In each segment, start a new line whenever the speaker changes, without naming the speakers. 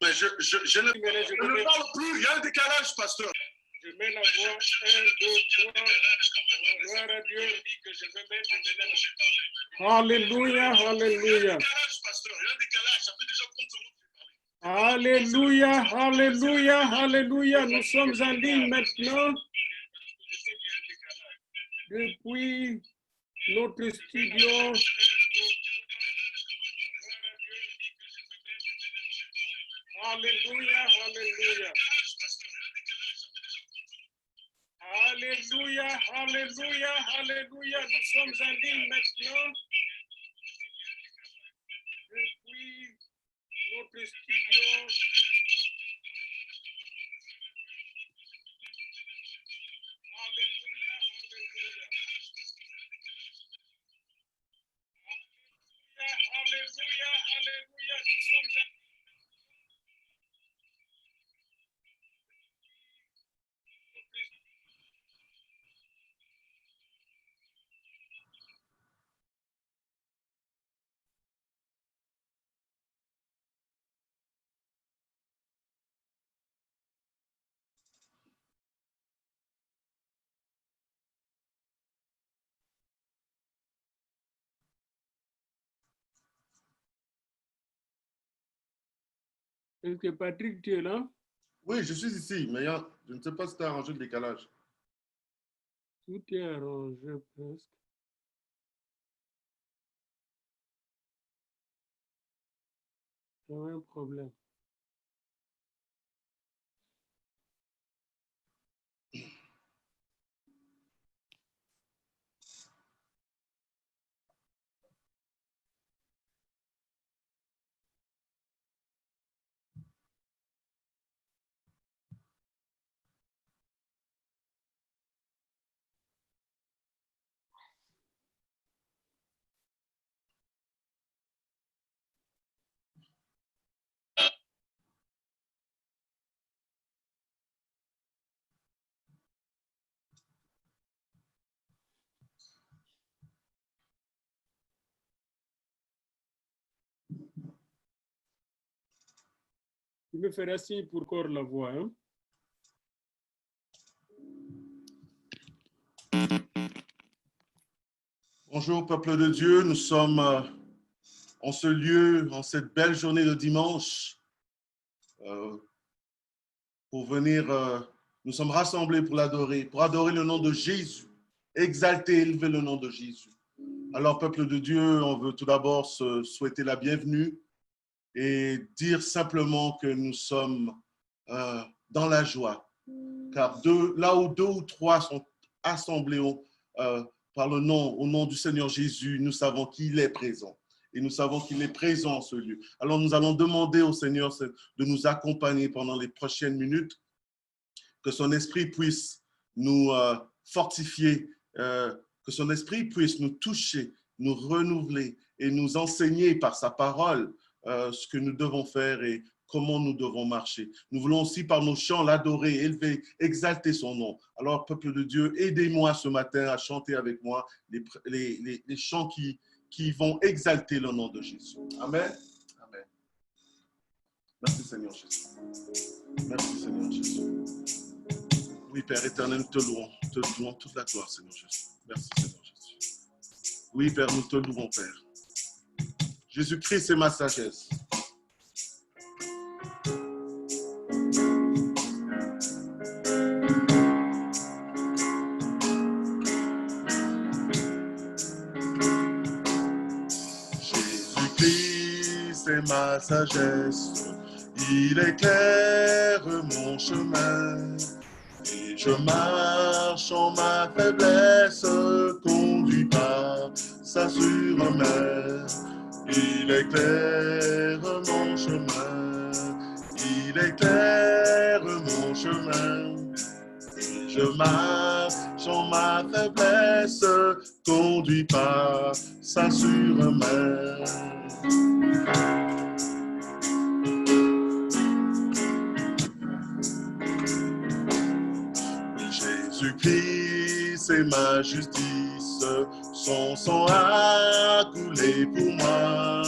Mais je ne parle plus, il y a un décalage, pasteur.
Je mets la voix 1, 2, 3. Gloire à Dieu. Alléluia, alléluia. Alléluia, alléluia, alléluia. Nous sommes en ligne maintenant depuis notre studio. Alléluia, alléluia. Alléluia, alléluia, alléluia. Nous sommes en ligne maintenant depuis notre studio. Alléluia, alléluia. Alléluia, alléluia. Nous sommes en Est-ce que Patrick, tu es là?
Oui, je suis ici, mais je ne sais pas si tu as arrangé le décalage.
Tout est arrangé presque. Il y a un problème. Tu me feras signe pour corps la voix. Hein?
Bonjour, peuple de Dieu. Nous sommes en ce lieu, en cette belle journée de dimanche, pour venir, nous sommes rassemblés pour l'adorer, pour adorer le nom de Jésus, exalter, élever le nom de Jésus. Alors, peuple de Dieu, on veut tout d'abord se souhaiter la bienvenue et dire simplement que nous sommes dans la joie. Car là où deux ou trois sont assemblés par le nom, au nom du Seigneur Jésus, nous savons qu'il est présent. Et nous savons qu'il est présent en ce lieu. Alors nous allons demander au Seigneur de nous accompagner pendant les prochaines minutes, que son esprit puisse nous fortifier, que son esprit puisse nous toucher, nous renouveler et nous enseigner par sa parole ce que nous devons faire et comment nous devons marcher. Nous voulons aussi par nos chants l'adorer, élever, exalter son nom. Alors, peuple de Dieu, aidez-moi ce matin à chanter avec moi les chants qui vont exalter le nom de Jésus. Amen. Amen. Merci Seigneur Jésus. Merci Seigneur Jésus. Oui, Père éternel, nous te louons toute la gloire, Seigneur Jésus. Merci Seigneur Jésus. Oui, Père, nous te louons, Père. Jésus-Christ est ma sagesse. Jésus-Christ est ma sagesse. Il éclaire mon chemin. Et je marche en ma faiblesse, conduit par sa sûre main. Il éclaire mon chemin, il éclaire mon chemin. Et je marche en ma faiblesse, conduit par sa sûre main. Jésus-Christ, c'est ma justice, son sang a coulé pour moi.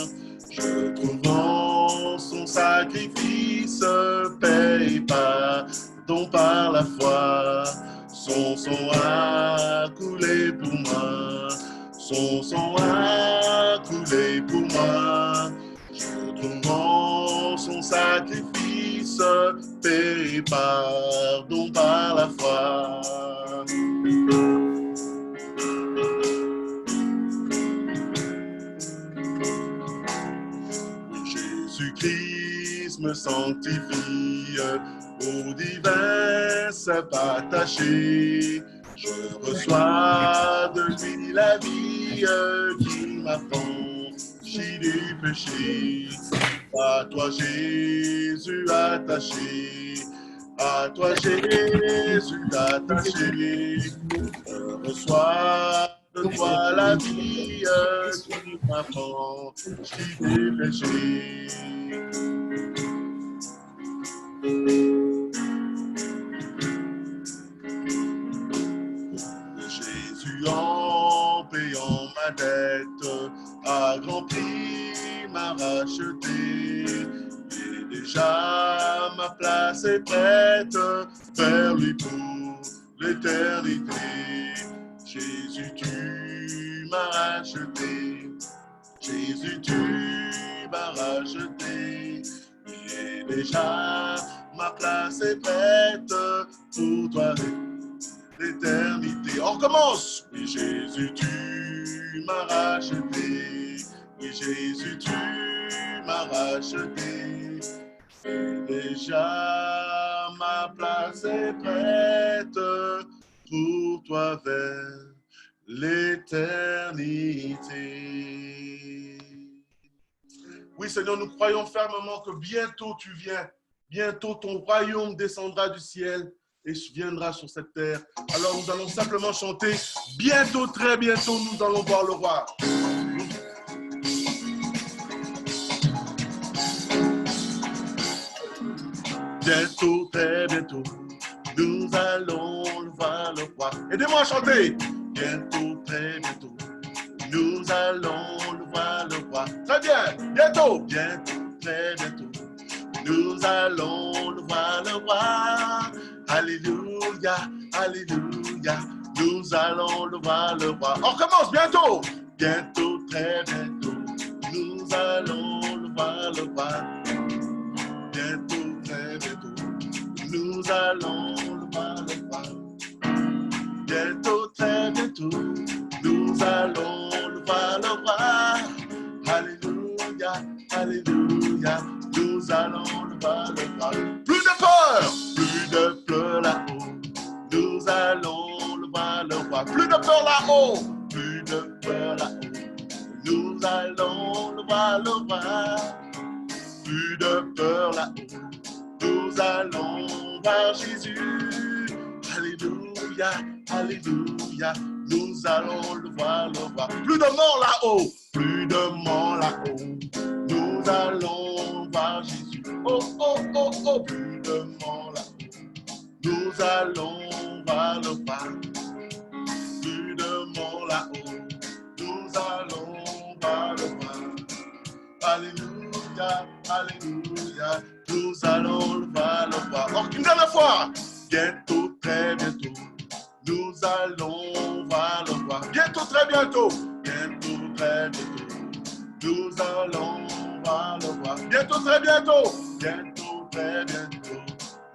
Je trouve en son sacrifice se paye pardon par la foi. Son sang a coulé pour moi. Son sang a coulé pour moi. Je trouve en son sacrifice paye pardon par la foi. Jésus-Christ me sanctifie, au divin s'est attaché. Je reçois de lui la vie qui m'affranchit du péché. À toi Jésus attaché, à toi Jésus attaché. Je reçois de toi la vie qui m'affranchit du péché. Jésus, en payant ma dette, à grand prix m'a racheté. Et déjà ma place est prête vers lui pour l'éternité. Jésus, tu m'as racheté. Jésus, tu m'as racheté. Et déjà ma place est prête pour toi. L'éternité. On recommence. Oui, Jésus, tu m'as racheté. Oui, Jésus, tu m'as racheté. Et déjà, ma place est prête pour toi vers l'éternité. Oui, Seigneur, nous croyons fermement que bientôt tu viens. Bientôt ton royaume descendra du ciel et viendra sur cette terre. Alors nous allons simplement chanter. Bientôt, très bientôt, nous allons voir le roi. Bientôt, très bientôt, nous allons voir le roi. Aidez-moi à chanter. Bientôt, très bientôt, nous allons voir le roi. Très bien. Bientôt, bientôt, très bientôt, nous allons voir le roi. Alléluia, alléluia, nous allons le voir le roi. On recommence bientôt. Bientôt, très bientôt, nous allons le voir le roi. Bientôt, très bientôt, nous allons le voir le roi. Bientôt, très bientôt, nous allons le voir le roi. Alléluia, alléluia, nous allons le voir le roi. Plus de peur là-haut, nous allons le voir le roi. Plus de peur là-haut, plus de peur là-haut, nous allons le voir le roi. Plus de peur là-haut, nous allons voir Jésus. Alléluia, alléluia, nous allons le voir le roi. Plus de mort là-haut, plus de mort là-haut, nous allons voir Jésus. Oh, oh, oh, oh, plus de mort là-haut, nous allons voir le roi. Plus de mort là-haut, nous allons voir le roi. Alléluia, alléluia, nous allons le voir le roi. Encore une dernière fois. Bientôt, très bientôt, nous allons voir le roi. Bientôt, très bientôt. Bientôt, très bientôt, nous allons voir le roi. Bientôt, très bientôt. Bientôt, très bientôt,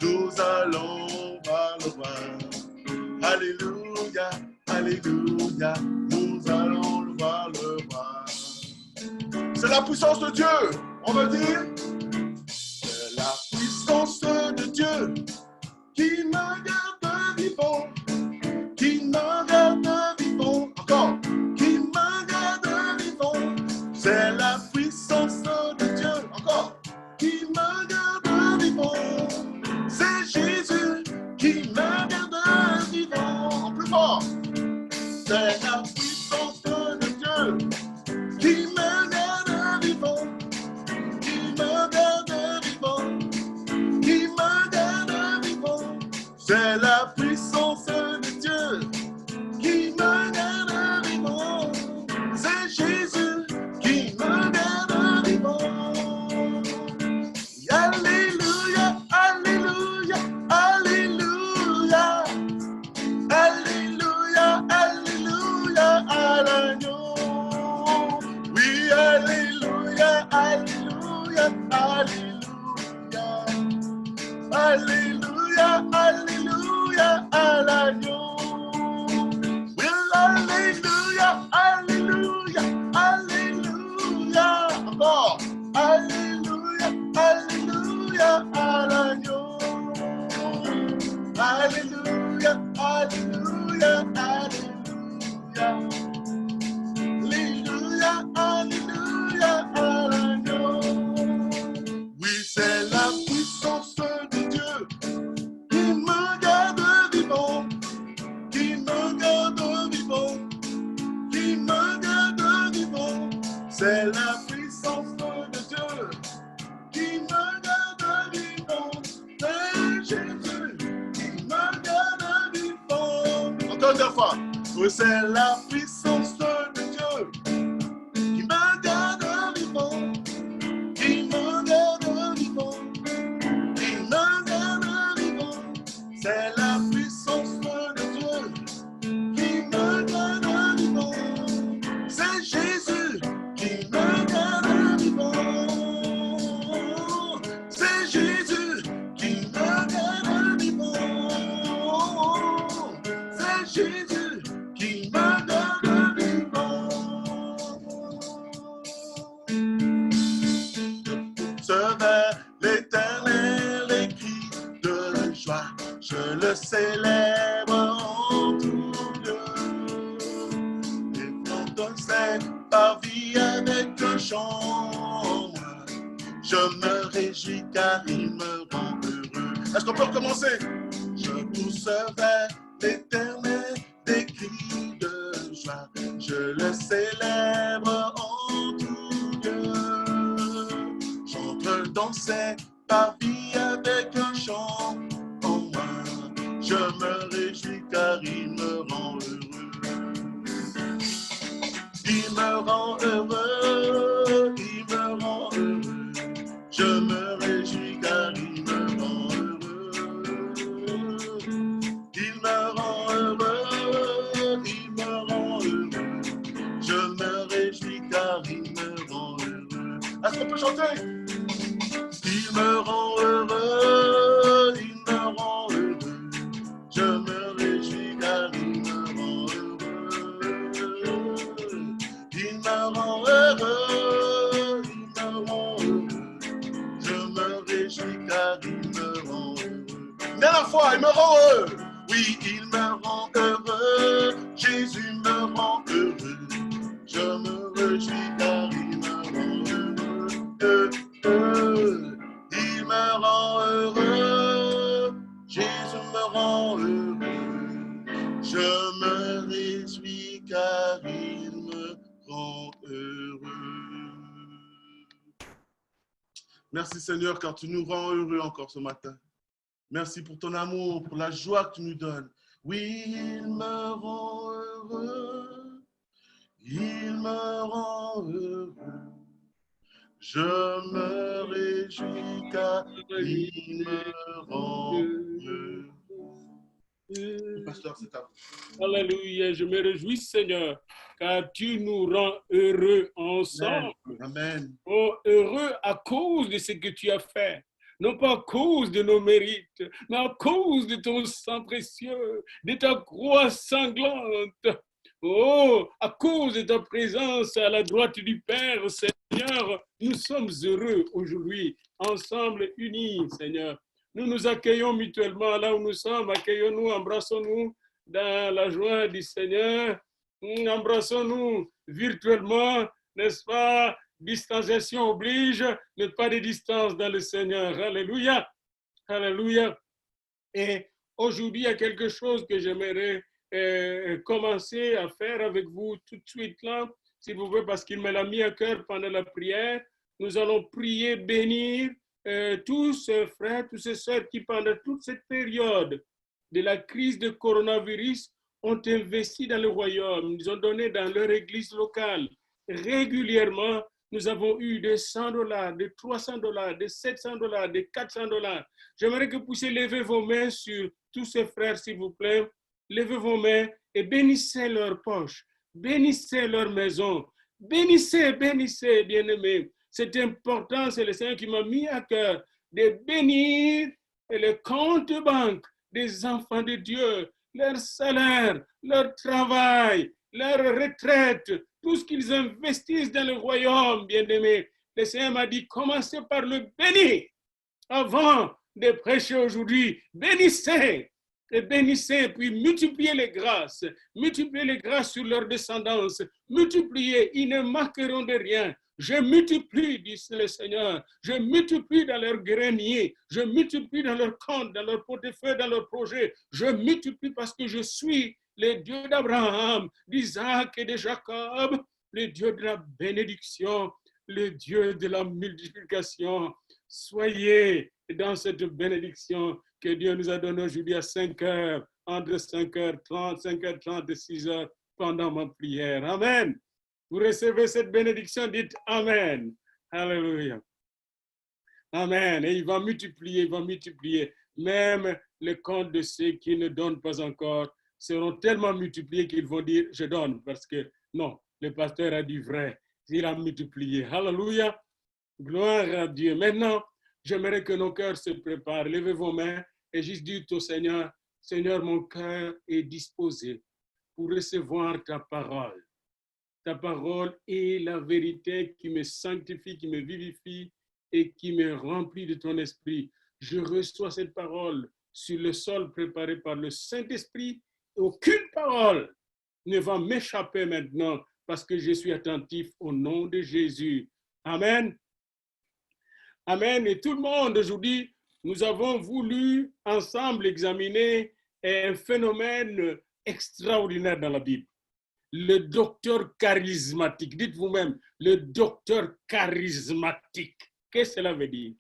nous allons voir le roi. Alléluia, alléluia, nous allons le voir le roi. C'est la puissance de Dieu, on veut dire. C'est la puissance de Dieu qui me garde vivant, qui me garde vivant, encore, qui me garde vivant. C'est la puissance de Dieu, encore, qui me garde vivant. C'est Jésus qui me garde vivant. Plus fort. C'est la puissance de Dieu qui me garde vivant, qui me Alléluia, alléluia, à l'agneau. Will alléluia, alléluia, alléluia. Encore. Alléluia, alléluia, à l'agneau. Alléluia, alléluia, alléluia. Alléluia, alléluia, à l'agneau. Oui, c'est la puissance de Dieu qui me garde vivant, qui me garde vivant, qui me garde vivant. C'est la puissance de Dieu qui me garde vivant. C'est Jésus qui me garde vivant. Encore une fois. Oui, c'est la puissance de Dieu qui me garde vivant, qui me garde vivant, qui me garde vivant. C'est la puissance de Dieu qui me garde vivant. C'est Jésus qui me garde vivant. C'est Jésus qui me garde vivant. C'est Jésus qui me garde vivant. Je vers l'Éternel et crie de joie. Je le célèbre en tout lieu. Et quand c'est par vie avec un chant, je me réjouis car il me rend heureux. Est-ce qu'on peut recommencer? Je pousse vers l'Éternel des cris de joie. Je le célèbre en tout lieu. J'entre dans ses parvis avec un chant en main. Je me réjouis car il me rend heureux. Il me rend heureux, il me rend heureux. Je me réjouis car il me rend heureux. Il me rend heureux, il me rend heureux. Je me réjouis car il me rend heureux. Est-ce qu'on peut chanter? Il me rend heureux, il me rend heureux. Je me réjouis car il me rend heureux. Il me rend heureux, il me rend heureux. Je me réjouis car il me rend heureux. Dernière fois, il me rend heureux. Oui, il me rend heureux. Jésus me rend heureux. Je me réjouis car il me rend heureux. Il me rend heureux. Jésus me rend heureux. Je me réjouis car il me rend heureux. Merci Seigneur car tu nous rends heureux encore ce matin. Merci pour ton amour, pour la joie que tu nous donnes. Oui, il me rend heureux. Il me rend heureux. Je me réjouis car il me rend heureux. Pasteur, c'est à vous.
Alléluia, je me réjouis Seigneur, car tu nous rends heureux ensemble.
Amen.
Oh, heureux à cause de ce que tu as fait. Non pas à cause de nos mérites, mais à cause de ton sang précieux, de ta croix sanglante. Oh, à cause de ta présence à la droite du Père, Seigneur, nous sommes heureux aujourd'hui, ensemble unis, Seigneur. Nous nous accueillons mutuellement là où nous sommes, accueillons-nous, embrassons-nous dans la joie du Seigneur. Embrassons-nous virtuellement, n'est-ce pas? Distanciation oblige, mais pas de distance dans le Seigneur. Alléluia. Alléluia. Et aujourd'hui, il y a quelque chose que j'aimerais commencer à faire avec vous tout de suite là, s'il vous plaît, parce qu'il me l'a mis à cœur pendant la prière. Nous allons prier, bénir tous ces frères, tous ces sœurs qui pendant toute cette période de la crise de coronavirus ont investi dans le royaume. Ils ont donné dans leur église locale. Régulièrement, nous avons eu des $100, des $300, des $700, des $400. J'aimerais que vous puissiez lever vos mains sur tous ces frères, s'il vous plaît. Levez vos mains et bénissez leurs poches, bénissez leur maison, bénissez, bénissez, bien-aimés. c'est important, c'est le Seigneur qui m'a mis à cœur de bénir les comptes banques des enfants de Dieu, leur salaire, leur travail, leur retraite, tout ce qu'ils investissent dans le royaume, bien-aimés. Le Seigneur m'a dit, commencez par le bénir avant de prêcher aujourd'hui. Bénissez et bénissez, puis multipliez les grâces sur leur descendance, multipliez, ils ne manqueront de rien. Je multiplie, dit le Seigneur, je multiplie dans leur grenier, je multiplie dans leur compte, dans leur portefeuille, dans leurs projets, je multiplie parce que je suis le Dieu d'Abraham, d'Isaac et de Jacob, le Dieu de la bénédiction, le Dieu de la multiplication. Soyez dans cette bénédiction que Dieu nous a donnée aujourd'hui à 5 heures, entre 5h30, 5h30 et 6h pendant ma prière. Amen. Vous recevez cette bénédiction, dites Amen. Alléluia. Amen. Et il va multiplier. Même les comptes de ceux qui ne donnent pas encore seront tellement multipliés qu'ils vont dire je donne, parce que non, le pasteur a dit vrai. Il a multiplié. Alléluia. Gloire à Dieu. Maintenant, j'aimerais que nos cœurs se préparent. Levez vos mains et juste dites au Seigneur, Seigneur, mon cœur est disposé pour recevoir ta parole. Ta parole est la vérité qui me sanctifie, qui me vivifie et qui me remplit de ton esprit. Je reçois cette parole sur le sol préparé par le Saint-Esprit. Aucune parole ne va m'échapper maintenant parce que je suis attentif au nom de Jésus. Amen. Amen. Et tout le monde, aujourd'hui, nous avons voulu ensemble examiner un phénomène extraordinaire dans la Bible. Le docteur charismatique. Dites vous-même, le docteur charismatique. Qu'est-ce que cela veut dire?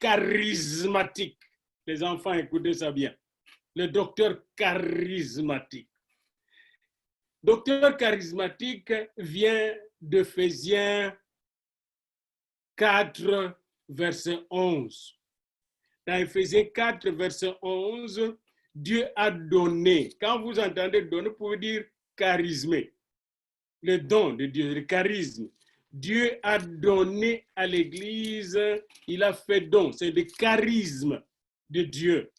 Charismatique. Les enfants, écoutez ça bien. Le docteur charismatique. Docteur charismatique vient d'Éphésiens 4, verset 11. Dans Éphésiens 4, verset 11, Dieu a donné. Quand vous entendez donner, vous pouvez dire charismé. Le don de Dieu, le charisme. Dieu a donné à l'Église, il a fait don. C'est le charisme de Dieu.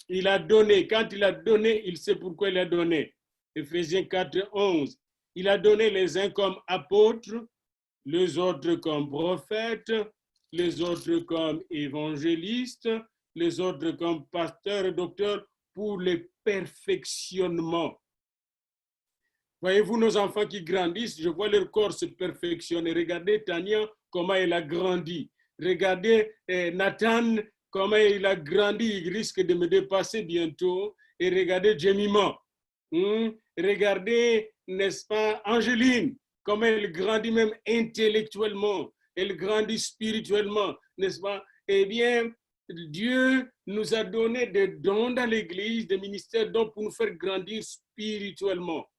Il a donné. Quand il a donné, il sait pourquoi il a donné. Éphésiens 4, 11. Il a donné les uns comme apôtres, les autres comme prophètes, les autres comme évangélistes, les autres comme pasteurs et docteurs pour le perfectionnement. Voyez-vous nos enfants qui grandissent, je vois leur corps se perfectionner. Regardez Tania, comment elle a grandi. Regardez Nathan, comment il a grandi, il risque de me dépasser bientôt. Et regardez Jemima. Regardez, n'est-ce pas, Angéline, comment elle grandit même intellectuellement. Elle grandit spirituellement, n'est-ce pas? Eh bien, Dieu nous a donné des dons dans l'Église, des ministères dons pour nous faire grandir spirituellement,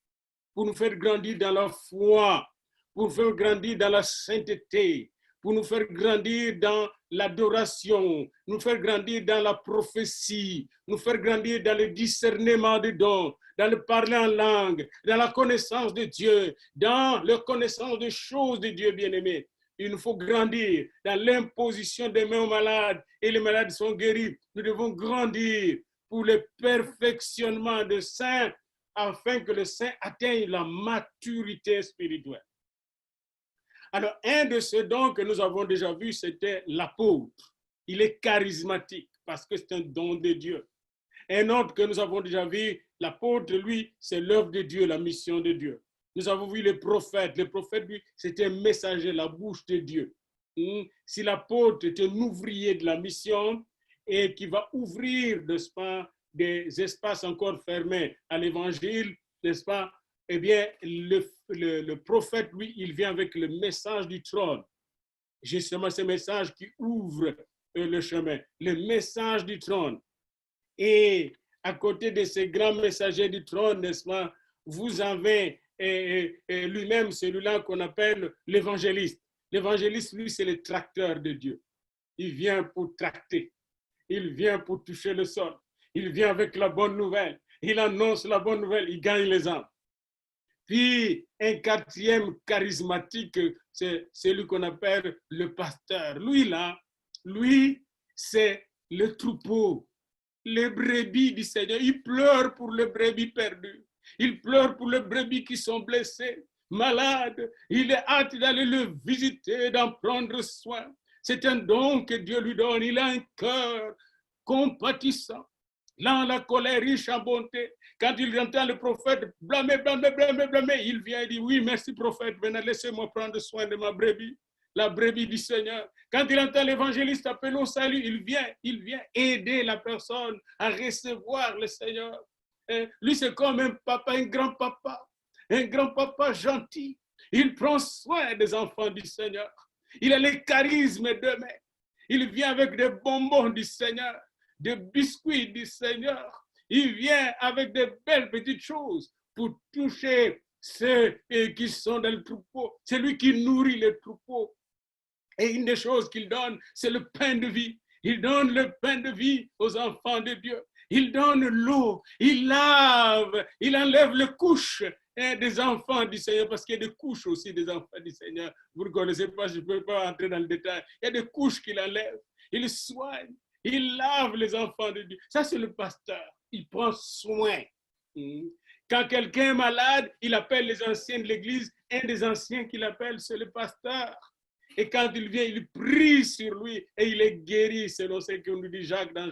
pour nous faire grandir dans la foi, pour nous faire grandir dans la sainteté, pour nous faire grandir dans l'adoration, nous faire grandir dans la prophétie, nous faire grandir dans le discernement des dons, dans le parler en langue, dans la connaissance de Dieu, dans la connaissance des choses de Dieu bien-aimé. Il nous faut grandir dans l'imposition des mains aux malades et les malades sont guéris. Nous devons grandir pour le perfectionnement des saints afin que le saint atteigne la maturité spirituelle. Alors, un de ces dons que nous avons déjà vu, c'était l'apôtre. Il est charismatique parce que c'est un don de Dieu. Un autre que nous avons déjà vu, l'apôtre, lui, c'est l'œuvre de Dieu, la mission de Dieu. Nous avons vu les prophètes. Le prophète, lui, c'était un messager, la bouche de Dieu. Si l'apôtre est un ouvrier de la mission et qui va ouvrir, n'est-ce pas, des espaces encore fermés à l'évangile, n'est-ce pas, eh bien, le prophète, lui, il vient avec le message du trône. Justement, ce message qui ouvre le chemin, le message du trône. Et à côté de ces grands messagers du trône, n'est-ce pas, vous avez lui-même celui-là qu'on appelle l'évangéliste. L'évangéliste, lui, c'est le tracteur de Dieu. Il vient pour tracter. Il vient pour toucher le sol. Il vient avec la bonne nouvelle. Il annonce la bonne nouvelle. Il gagne les âmes. Puis, un quatrième charismatique, c'est celui qu'on appelle le pasteur. Lui, c'est le troupeau, les brebis du Seigneur. Il pleure pour les brebis perdues. Il pleure pour les brebis qui sont blessées, malades. Il est hâte d'aller le visiter, d'en prendre soin. C'est un don que Dieu lui donne. Il a un cœur compatissant. Là, la colère riche en bonté. Quand il entend le prophète blâmer, il vient et dit, oui, merci prophète, maintenant laissez-moi prendre soin de ma brebis, la brebis du Seigneur. Quand il entend l'évangéliste appeler au salut, il vient aider la personne à recevoir le Seigneur. Et lui, c'est comme un papa, un grand-papa gentil. Il prend soin des enfants du Seigneur. Il a le charisme d'eux-mêmes. Il vient avec des bonbons du Seigneur, des biscuits du Seigneur. Il vient avec de belles petites choses pour toucher ceux qui sont dans le troupeau. C'est lui qui nourrit le troupeau. Et une des choses qu'il donne, c'est le pain de vie. Il donne le pain de vie aux enfants de Dieu. Il donne l'eau, il lave, il enlève les couches des enfants du Seigneur, parce qu'il y a des couches aussi des enfants du Seigneur. Vous ne connaissez pas, je ne peux pas entrer dans le détail. Il y a des couches qu'il enlève. Il soigne, il lave les enfants de Dieu. Ça, c'est le pasteur. Il prend soin. Quand quelqu'un est malade, il appelle les anciens de l'église. Un des anciens qu'il appelle, c'est le pasteur. Et quand il vient, il prie sur lui et il est guéri, selon ce qu'on nous dit Jacques dans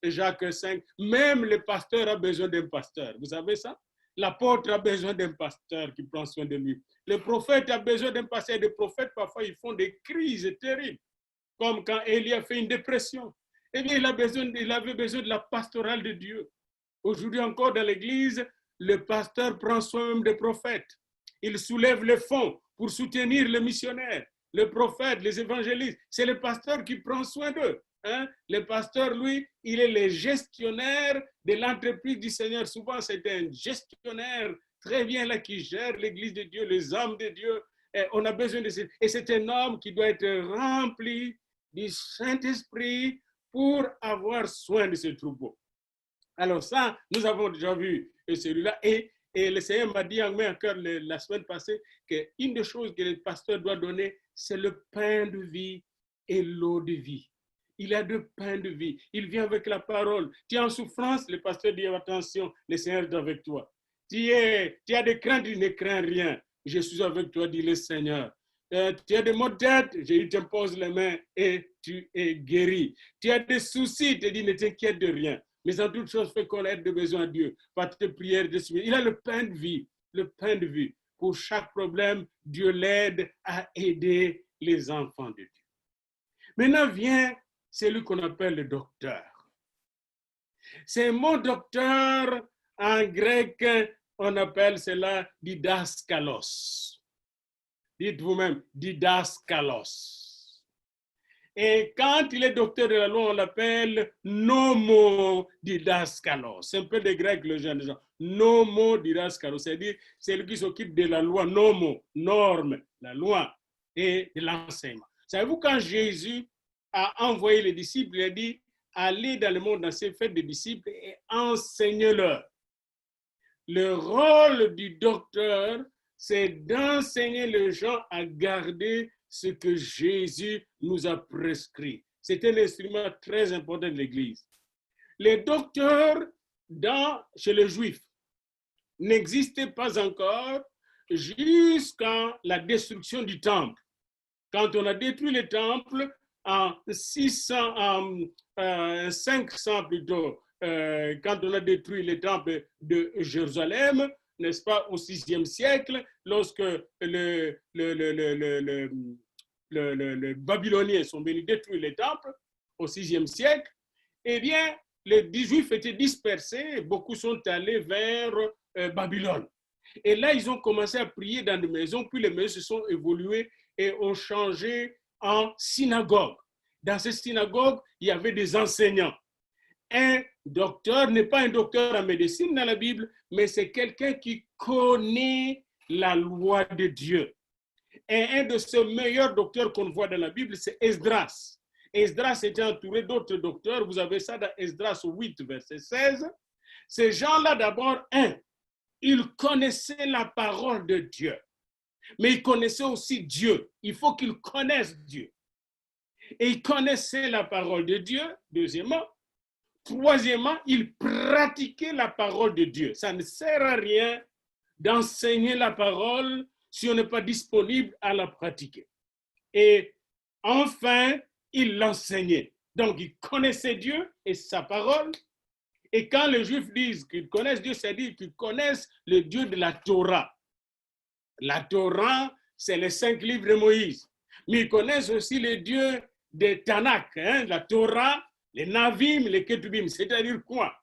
Jacques 5. Même le pasteur a besoin d'un pasteur. Vous savez ça? L'apôtre a besoin d'un pasteur qui prend soin de lui. Le prophète a besoin d'un pasteur. Les prophètes, parfois, ils font des crises terribles. Comme quand Élie a fait une dépression. Eh bien, il avait besoin de la pastorale de Dieu. Aujourd'hui encore, dans l'église, le pasteur prend soin même des prophètes. Il soulève les fonds pour soutenir les missionnaires, les prophètes, les évangélistes. C'est le pasteur qui prend soin d'eux. Le pasteur, lui, il est le gestionnaire de l'entreprise du Seigneur. Souvent, c'est un gestionnaire très bien là qui gère l'église de Dieu, les hommes de Dieu. Et on a besoin de ça. Et c'est un homme qui doit être rempli du Saint-Esprit pour avoir soin de ce troupeau. Alors ça, nous avons déjà vu celui-là. Et le Seigneur m'a dit en main à cœur la semaine passée qu'une des choses que le pasteur doit donner, c'est le pain de vie et l'eau de vie. Il a de pain de vie. Il vient avec la parole. Tu es en souffrance, le pasteur dit attention, le Seigneur est avec toi. Tu as des craintes, il ne craint rien. Je suis avec toi, dit le Seigneur. Tu as des maux de tête, je t'impose les mains et tu es guéri. Tu as des soucis, il te dit ne t'inquiète de rien. Mais en toute chose, fais connaître de besoin à Dieu par tes prières de suite. Il a le pain de vie, le pain de vie. Pour chaque problème, Dieu l'aide à aider les enfants de Dieu. Maintenant vient celui qu'on appelle le docteur. C'est mon docteur, en grec, on appelle cela didaskalos. Dites vous-même, didaskalos. Et quand il est docteur de la loi, on l'appelle nomodidaskalos. C'est un peu de grec, le genre de gens. Nomodidaskalos, c'est-à-dire celui qui s'occupe de la loi, nomo, norme, la loi et de l'enseignement. Savez-vous, quand Jésus a envoyé les disciples, il a dit, allez dans le monde entier, faites des disciples et enseignez-leur. Le rôle du docteur, c'est d'enseigner les gens à garder ce que Jésus nous a prescrit. C'est un instrument très important de l'Église. Les docteurs chez les Juifs n'existaient pas encore jusqu'à la destruction du temple. Quand on a détruit le temple en 500 plutôt, quand on a détruit le temple de Jérusalem, n'est-ce pas, au 6e siècle, lorsque les Babyloniens sont venus détruire les temples au 6e siècle, eh bien, les Juifs étaient dispersés, beaucoup sont allés vers Babylone. Et là, ils ont commencé à prier dans des maisons, puis les maisons se sont évoluées et ont changé en synagogue. Dans ces synagogues, il y avait des enseignants. Un docteur n'est pas un docteur en médecine dans la Bible, mais c'est quelqu'un qui connaît la loi de Dieu. Et un de ces meilleurs docteurs qu'on voit dans la Bible, c'est Esdras. Esdras était entouré d'autres docteurs. Vous avez ça dans Esdras 8, verset 16. Ces gens-là, d'abord, il connaissait la parole de Dieu, mais il connaissait aussi Dieu. Il faut qu'il connaisse Dieu. Et il connaissait la parole de Dieu, deuxièmement. Troisièmement, il pratiquait la parole de Dieu. Ça ne sert à rien d'enseigner la parole si on n'est pas disponible à la pratiquer. Et enfin, il l'enseignait. Donc, il connaissait Dieu et sa parole. Et quand les Juifs disent qu'ils connaissent Dieu, c'est-à-dire qu'ils connaissent le Dieu de la Torah. La Torah, c'est les 5 livres de Moïse. Mais ils connaissent aussi le Dieu de Tanakh, la Torah, les Navim, les Ketubim. C'est-à-dire quoi?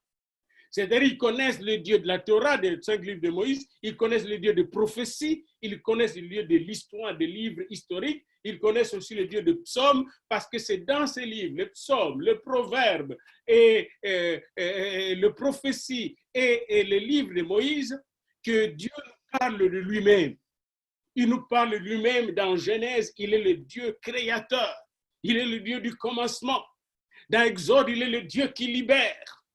C'est-à-dire qu'ils connaissent le Dieu de la Torah, des 5 livres de Moïse, ils connaissent le Dieu de prophétie, ils connaissent le Dieu de l'histoire, des livres historiques, ils connaissent aussi le Dieu de psaumes, parce que c'est dans ces livres, les psaumes, le proverbe, et le prophétie et les livres de Moïse, que Dieu nous parle de lui-même. Il nous parle de lui-même dans Genèse, il est le Dieu créateur, il est le Dieu du commencement. Dans Exode, il est le Dieu qui libère,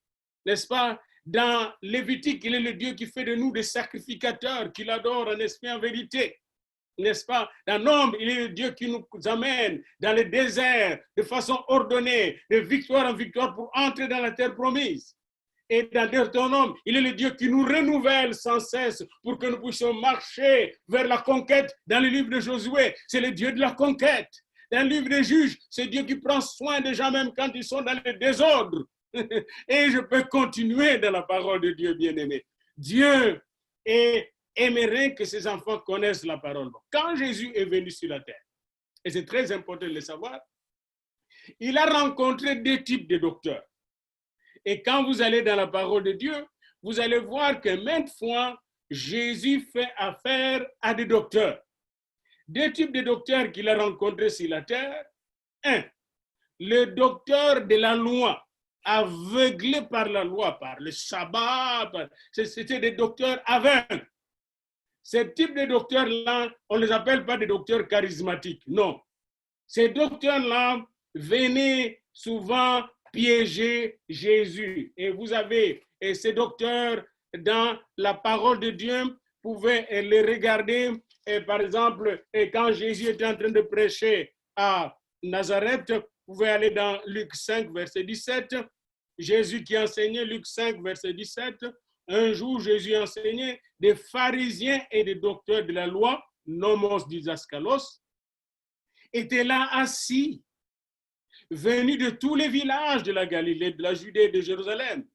n'est-ce pas? Dans Lévitique, il est le Dieu qui fait de nous des sacrificateurs, qui l'adore en esprit en vérité, n'est-ce pas? Dans Nombre, il est le Dieu qui nous amène dans le désert de façon ordonnée, de victoire en victoire pour entrer dans la terre promise. Et dans Deutéronome, il est le Dieu qui nous renouvelle sans cesse pour que nous puissions marcher vers la conquête. Dans le livre de Josué, c'est le Dieu de la conquête. Dans le livre des Juges, c'est Dieu qui prend soin des gens même quand ils sont dans le désordre. Et je peux continuer dans la parole de Dieu, bien-aimé. Dieu aimerait que ses enfants connaissent la parole. Quand Jésus est venu sur la terre, et c'est très important de le savoir, il a rencontré 2 types de docteurs. Et quand vous allez dans la parole de Dieu, vous allez voir que maintes fois, Jésus fait affaire à des docteurs. 2 types de docteurs qu'il a rencontrés sur la terre. 1, le docteur de la loi, aveuglé par la loi, par le sabbat, c'était des docteurs aveugles. Ce type de docteurs-là, on ne les appelle pas des docteurs charismatiques, non. Ces docteurs-là venaient souvent piéger Jésus. Et vous avez ces docteurs dans la parole de Dieu, pouvaient les regarder. Et par exemple, quand Jésus était en train de prêcher à Nazareth, vous pouvez aller dans Luc 5, verset 17. Jésus qui enseignait, Luc 5, verset 17. Un jour, Jésus enseignait, des pharisiens et des docteurs de la loi, nomos didaskalos, étaient là assis, venus de tous les villages de la Galilée, de la Judée et de Jérusalem.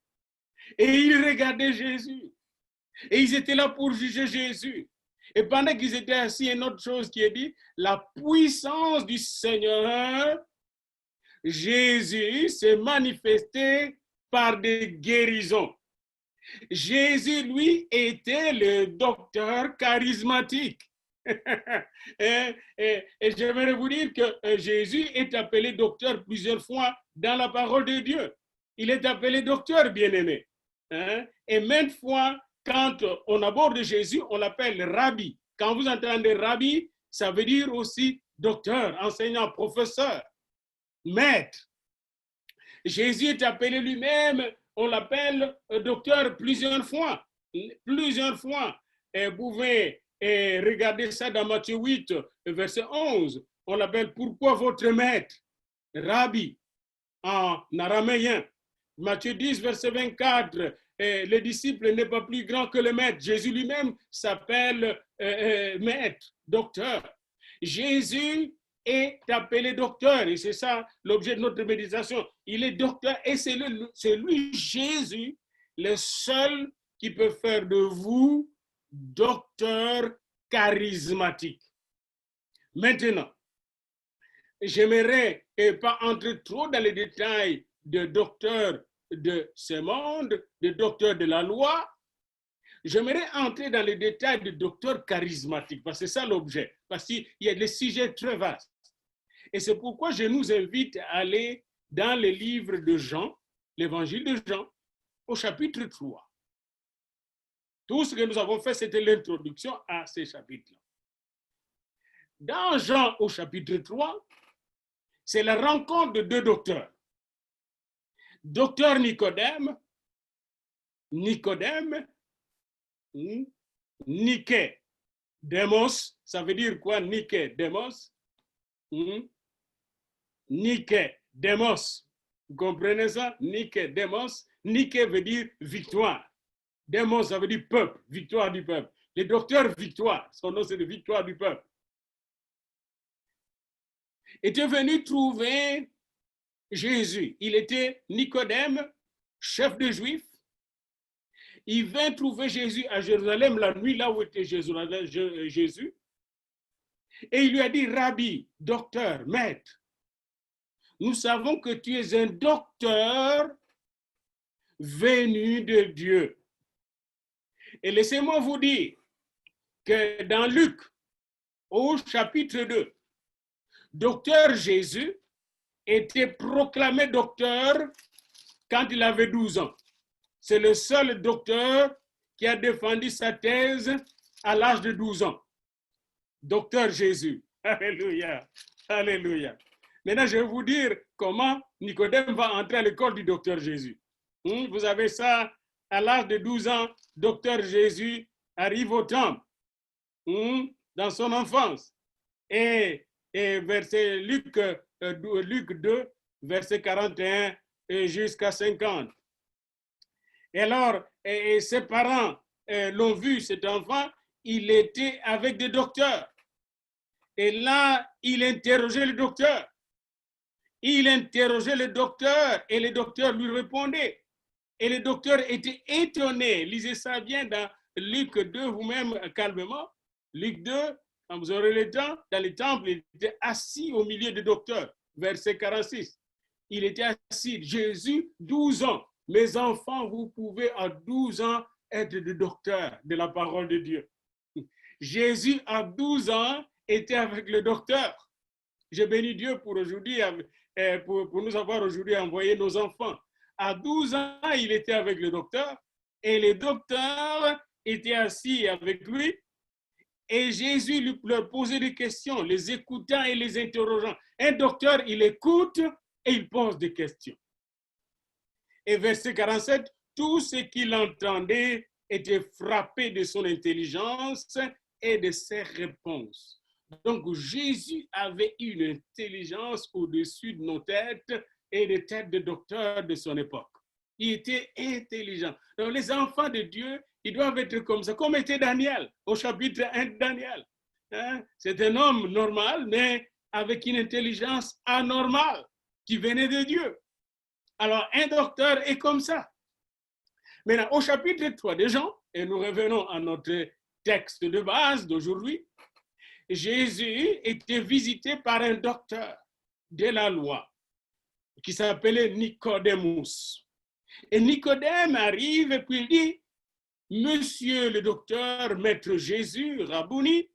Et ils regardaient Jésus. Et ils étaient là pour juger Jésus. Et pendant qu'ils étaient assis, une autre chose qui est dit, la puissance du Seigneur, Jésus, s'est manifesté par des guérisons. Jésus, lui, était le docteur charismatique. et j'aimerais vous dire que Jésus est appelé docteur plusieurs fois dans la parole de Dieu. Il est appelé docteur, bien-aimé. Et maintes fois, quand on aborde Jésus, on l'appelle rabbi. Quand vous entendez rabbi, ça veut dire aussi docteur, enseignant, professeur, maître. Jésus est appelé lui-même, on l'appelle docteur plusieurs fois. Plusieurs fois. Et vous pouvez regarder ça dans Matthieu 8, verset 11. On l'appelle pourquoi votre maître, rabbi, en araméen. Matthieu 10, verset 24. Le disciple n'est pas plus grand que le maître. Jésus lui-même s'appelle maître, docteur. Jésus est appelé docteur, et c'est ça l'objet de notre méditation. Il est docteur, et c'est lui, Jésus, le seul qui peut faire de vous docteur charismatique. Maintenant, j'aimerais pas entrer trop dans les détails de docteur de ce monde, de docteur de la loi. J'aimerais entrer dans les détails de docteur charismatique, parce que c'est ça l'objet, parce qu'il y a des sujets très vastes. Et c'est pourquoi je nous invite à aller dans le livre de Jean, l'évangile de Jean, au chapitre 3. Tout ce que nous avons fait, c'était l'introduction à ces chapitres-là. Dans Jean, au chapitre 3, c'est la rencontre de 2 docteurs. Docteur Nicodème Nicodemos, ça veut dire quoi, Nicodemos? Nicodemos, vous comprenez ça? Nicodemos, Nike veut dire victoire. Demos, ça veut dire peuple, victoire du peuple. Le docteur Victoire, son nom c'est de Victoire du peuple, était venu trouver Jésus. Il était Nicodème, chef de Juifs. Il vint trouver Jésus à Jérusalem la nuit, là où était Jésus. Et il lui a dit, Rabbi, docteur, maître, nous savons que tu es un docteur venu de Dieu. Et laissez-moi vous dire que dans Luc, au chapitre 2, docteur Jésus était proclamé docteur quand il avait 12 ans. C'est le seul docteur qui a défendu sa thèse à l'âge de 12 ans. Docteur Jésus. Alléluia. Alléluia. Maintenant, je vais vous dire comment Nicodème va entrer à l'école du docteur Jésus. Vous avez ça à l'âge de 12 ans, docteur Jésus arrive au temple dans son enfance. Et verset Luc 2, verset 41 jusqu'à 50. Et alors, ses parents l'ont vu, cet enfant, il était avec des docteurs. Et là, il interrogeait le docteur. Il interrogeait le docteur et le docteur lui répondait. Et le docteur était étonné. Lisez ça bien dans Luc 2, vous-même calmement. Luc 2, quand vous aurez le temps, dans le temple, il était assis au milieu des docteurs. Verset 46. Il était assis. Jésus, 12 ans. Mes enfants, vous pouvez à 12 ans être des docteurs de la parole de Dieu. Jésus, à 12 ans, était avec le docteur. Je bénis Dieu pour aujourd'hui, pour nous avoir aujourd'hui envoyé nos enfants. À 12 ans, il était avec le docteur et le docteur était assis avec lui et Jésus leur posait des questions, les écoutant et les interrogeant. Un docteur, il écoute et il pose des questions. Et verset 47, tout ce qu'il entendait était frappé de son intelligence et de ses réponses. Donc, Jésus avait une intelligence au-dessus de nos têtes et des têtes de docteurs de son époque. Il était intelligent. Donc, les enfants de Dieu, ils doivent être comme ça, comme était Daniel, au chapitre 1 de Daniel. C'est un homme normal, mais avec une intelligence anormale qui venait de Dieu. Alors, un docteur est comme ça. Maintenant, au chapitre 3 de Jean, et nous revenons à notre texte de base d'aujourd'hui, Jésus était visité par un docteur de la loi qui s'appelait Nicodémus. Et Nicodème arrive et puis il dit, Monsieur le docteur, maître Jésus, Rabouni,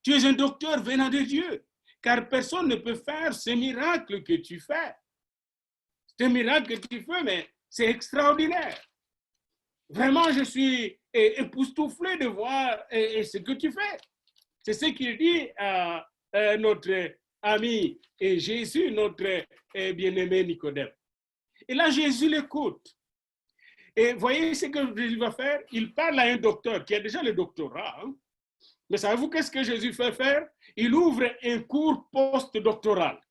tu es un docteur venant de Dieu, car personne ne peut faire ces miracles que tu fais. C'est un miracle que tu fais, mais c'est extraordinaire. Vraiment, je suis époustouflé de voir ce que tu fais. C'est ce qu'il dit à notre ami et Jésus, notre bien-aimé Nicodème. Et là, Jésus l'écoute. Et voyez ce que Jésus va faire? Il parle à un docteur qui a déjà le doctorat. Mais savez-vous qu'est-ce que Jésus fait faire? Il ouvre un cours post-doctoral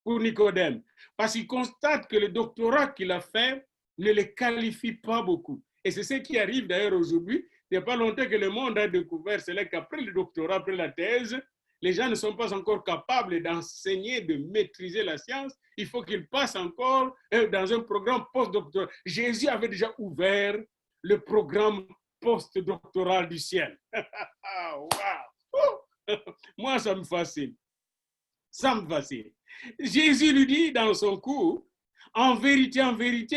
pour Nicodème. Parce qu'il constate que le doctorat qu'il a fait ne le qualifie pas beaucoup. Et c'est ce qui arrive d'ailleurs aujourd'hui. Il n'y a pas longtemps que le monde a découvert, c'est là qu'après le doctorat, après la thèse, les gens ne sont pas encore capables d'enseigner, de maîtriser la science. Il faut qu'ils passent encore dans un programme post-doctoral. Jésus avait déjà ouvert le programme post-doctoral du ciel. Wow! Moi, ça me fascine. Ça me fascine. Jésus lui dit dans son cours, en vérité,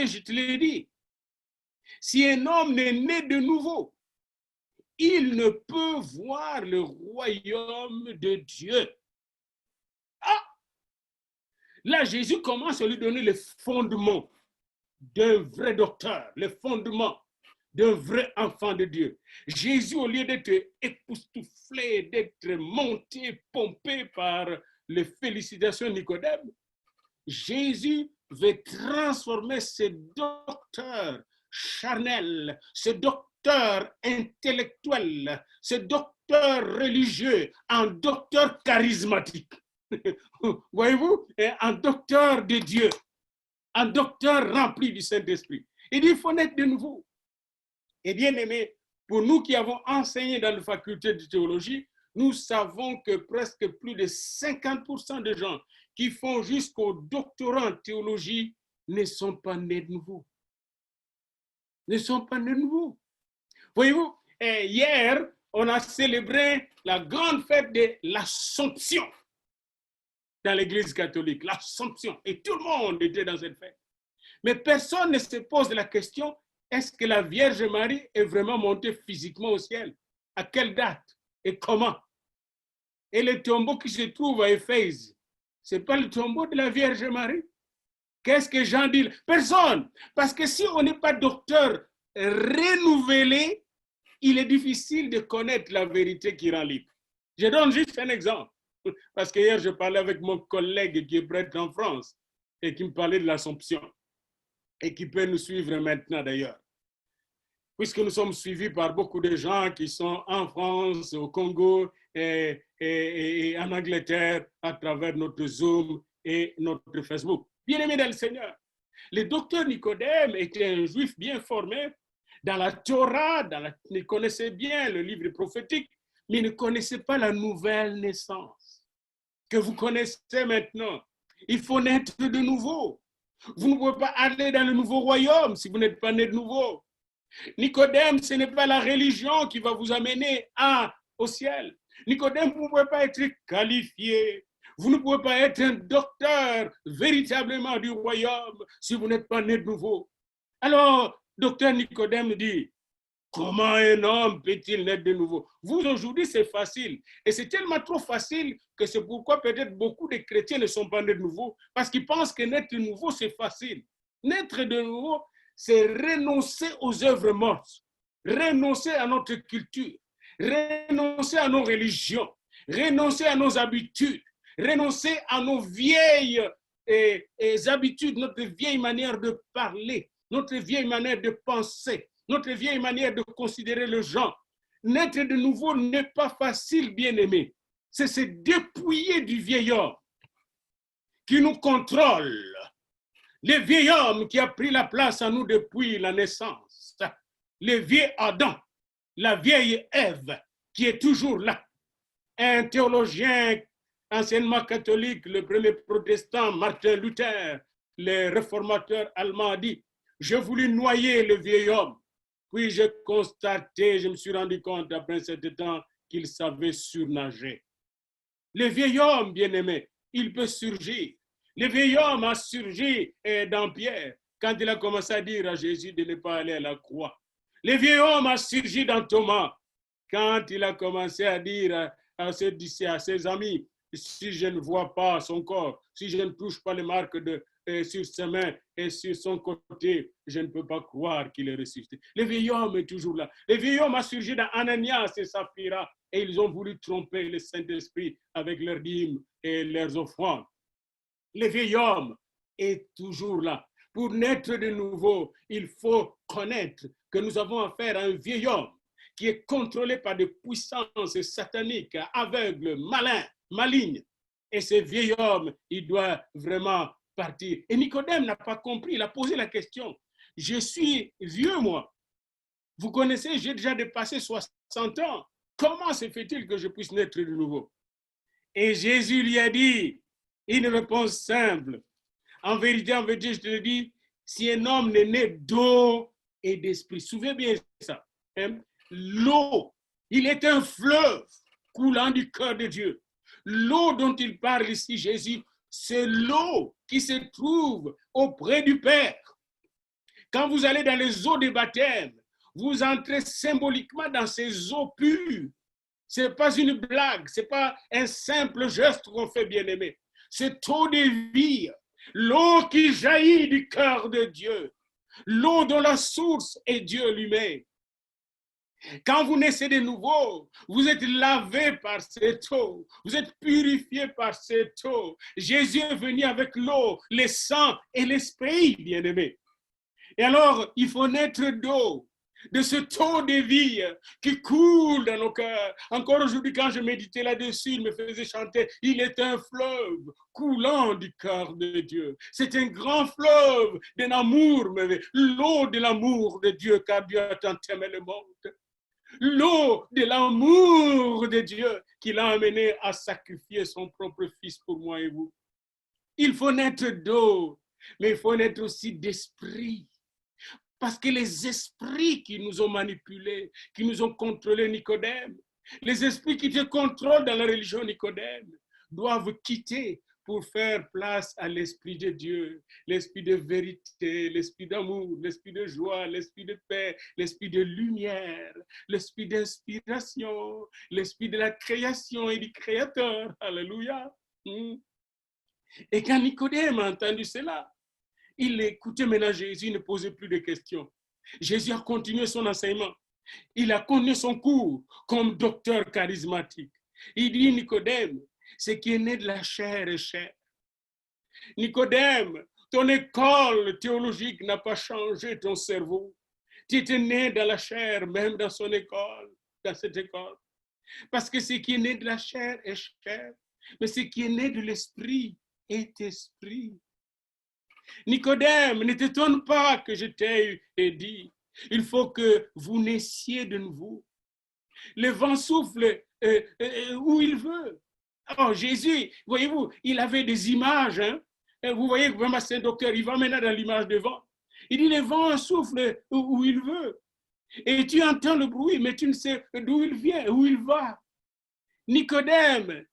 je te l'ai dit, si un homme n'est né de nouveau, il ne peut voir le royaume de Dieu. Ah! Là, Jésus commence à lui donner le fondement d'un vrai docteur, le fondement d'un vrai enfant de Dieu. Jésus, au lieu d'être époustouflé, d'être monté, pompé par les félicitations de Nicodème, Jésus veut transformer ce docteur charnel, ce docteur docteur intellectuel, ce docteur religieux, un docteur charismatique. Voyez-vous, un docteur de Dieu, un docteur rempli du Saint-Esprit. Il dit, il faut naître de nouveau. Et bien aimé, pour nous qui avons enseigné dans la faculté de théologie, nous savons que presque plus de 50% de gens qui font jusqu'au doctorat en théologie ne sont pas nés de nouveau. Ne sont pas nés de nouveau. Voyez-vous, hier, on a célébré la grande fête de l'Assomption dans l'Église catholique, l'Assomption. Et tout le monde était dans cette fête. Mais personne ne se pose la question, est-ce que la Vierge Marie est vraiment montée physiquement au ciel? À quelle date? Et comment? Et le tombeau qui se trouve à Éphèse, ce n'est pas le tombeau de la Vierge Marie? Qu'est-ce que Jean dit? Personne. Parce que si on n'est pas docteur renouvelé, il est difficile de connaître la vérité qui rend libre. Je donne juste un exemple. Parce que hier, je parlais avec mon collègue qui est prêtre en France et qui me parlait de l'Assomption et qui peut nous suivre maintenant d'ailleurs. Puisque nous sommes suivis par beaucoup de gens qui sont en France, au Congo et en Angleterre à travers notre Zoom et notre Facebook. Bien-aimés dans le Seigneur, le docteur Nicodème était un juif bien formé dans la Torah, il connaissait bien le livre prophétique, mais il ne connaissait pas la nouvelle naissance que vous connaissez maintenant. Il faut naître de nouveau. Vous ne pouvez pas aller dans le nouveau royaume si vous n'êtes pas né de nouveau. Nicodème, ce n'est pas la religion qui va vous amener au ciel. Nicodème, vous ne pouvez pas être qualifié. Vous ne pouvez pas être un docteur véritablement du royaume si vous n'êtes pas né de nouveau. Alors, docteur Nicodème dit, comment un homme peut-il naître de nouveau? Vous, aujourd'hui, c'est facile. Et c'est tellement trop facile que c'est pourquoi peut-être beaucoup de chrétiens ne sont pas nés de nouveau, parce qu'ils pensent que naître de nouveau, c'est facile. Naître de nouveau, c'est renoncer aux œuvres mortes, renoncer à notre culture, renoncer à nos religions, renoncer à nos habitudes, renoncer à nos vieilles habitudes, notre vieille manière de parler, notre vieille manière de penser, notre vieille manière de considérer les gens. Naître de nouveau n'est pas facile, bien-aimé. C'est se dépouiller du vieil homme qui nous contrôle. Le vieil homme qui a pris la place à nous depuis la naissance. Le vieil Adam, la vieille Ève qui est toujours là. Un théologien anciennement catholique, le premier protestant, Martin Luther, le réformateur allemand, a dit « J'ai voulu noyer le vieil homme. Puis j'ai constaté, je me suis rendu compte après un certain temps qu'il savait surnager. » Le vieil homme, bien-aimé, il peut surgir. Le vieil homme a surgi dans Pierre quand il a commencé à dire à Jésus de ne pas aller à la croix. Le vieil homme a surgi dans Thomas quand il a commencé à dire à ses amis, si je ne vois pas son corps, si je ne touche pas les marques sur ses mains et sur son côté, je ne peux pas croire qu'il est ressuscité. Le vieil homme est toujours là. Le vieil homme a surgi dans Ananias et Saphira et ils ont voulu tromper le Saint-Esprit avec leurs dîmes et leurs offrandes. Le vieil homme est toujours là. Pour naître de nouveau, il faut connaître que nous avons affaire à un vieil homme qui est contrôlé par des puissances sataniques, aveugles, malignes. Et ce vieil homme, il doit vraiment partir. Et Nicodème n'a pas compris, il a posé la question. Je suis vieux, moi. Vous connaissez, j'ai déjà dépassé 60 ans. Comment se fait-il que je puisse naître de nouveau? Et Jésus lui a dit une réponse simple. En vérité, je te le dis, si un homme n'est né d'eau et d'esprit, souvenez bien ça, hein? L'eau, il est un fleuve coulant du cœur de Dieu. L'eau dont il parle ici, Jésus, c'est l'eau qui se trouve auprès du Père. Quand vous allez dans les eaux de baptême, vous entrez symboliquement dans ces eaux pures. Ce n'est pas une blague, ce n'est pas un simple geste qu'on fait, bien-aimé. C'est eau de vie, l'eau qui jaillit du cœur de Dieu, l'eau dont la source est Dieu lui-même. Quand vous naissez de nouveau, vous êtes lavé par cette eau, vous êtes purifié par cette eau. Jésus est venu avec l'eau, le sang et l'esprit, bien-aimé. Et alors, il faut naître d'eau. de ce taux de vie qui coule dans nos cœurs. Encore aujourd'hui, quand je méditais là-dessus, il me faisait chanter, il est un fleuve coulant du cœur de Dieu. C'est un grand fleuve d'un amour, l'eau de l'amour de Dieu, car Dieu a tant aimé le monde. L'eau de l'amour de Dieu qui l'a amené à sacrifier son propre fils pour moi et vous. Il faut naître d'eau, mais il faut naître aussi d'esprit. Parce que les esprits qui nous ont manipulés, qui nous ont contrôlés, Nicodème, les esprits qui te contrôlent dans la religion, Nicodème, doivent quitter pour faire place à l'Esprit de Dieu, l'Esprit de vérité, l'Esprit d'amour, l'Esprit de joie, l'Esprit de paix, l'Esprit de lumière, l'Esprit d'inspiration, l'Esprit de la création et du Créateur. Alléluia. Et quand Nicodème a entendu cela, il écoutait maintenant Jésus, il ne posait plus de questions. Jésus a continué son enseignement. Il a connu son cours comme docteur charismatique. Il dit, Nicodème, ce qui est né de la chair est chair. Nicodème, ton école théologique n'a pas changé ton cerveau. Tu étais né dans la chair, même dans son école, dans cette école. Parce que ce qui est né de la chair est chair, mais ce qui est né de l'esprit est esprit. Nicodème, ne t'étonne pas que je t'ai dit, il faut que vous naissiez de nouveau. Le vent souffle où il veut. Alors Jésus, voyez-vous, il avait des images. Hein? Vous voyez, vraiment, c'est un docteur, il va maintenant dans l'image de vent. Il dit, le vent souffle où il veut. Et tu entends le bruit, mais tu ne sais d'où il vient, où il va. Nicodème,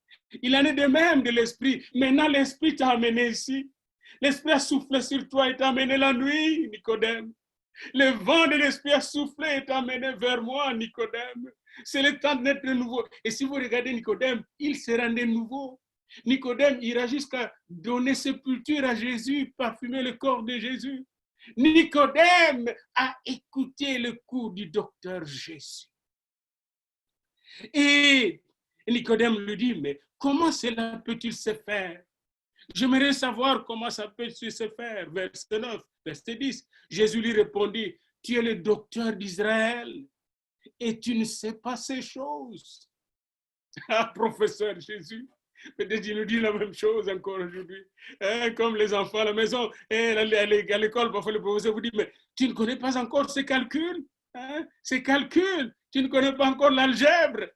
il en est de même de l'esprit. Maintenant, l'esprit t'a amené ici. L'esprit a soufflé sur toi et t'a amené la nuit, Nicodème. Le vent de l'esprit a soufflé et t'a amené vers moi, Nicodème. C'est le temps de naître de nouveau. Et si vous regardez Nicodème, il sera né nouveau. Nicodème ira jusqu'à donner sépulture à Jésus, parfumer le corps de Jésus. Nicodème a écouté le cours du docteur Jésus. Et Nicodème lui dit, mais comment cela peut-il se faire? J'aimerais savoir comment ça peut se faire. Verset 9, verset 10. Jésus lui répondit, tu es le docteur d'Israël et tu ne sais pas ces choses. Ah, professeur Jésus, peut-être il nous dit la même chose encore aujourd'hui. Comme les enfants à la maison, à l'école, parfois le professeur vous dit, mais tu ne connais pas encore ces calculs? Ces calculs, tu ne connais pas encore l'algèbre?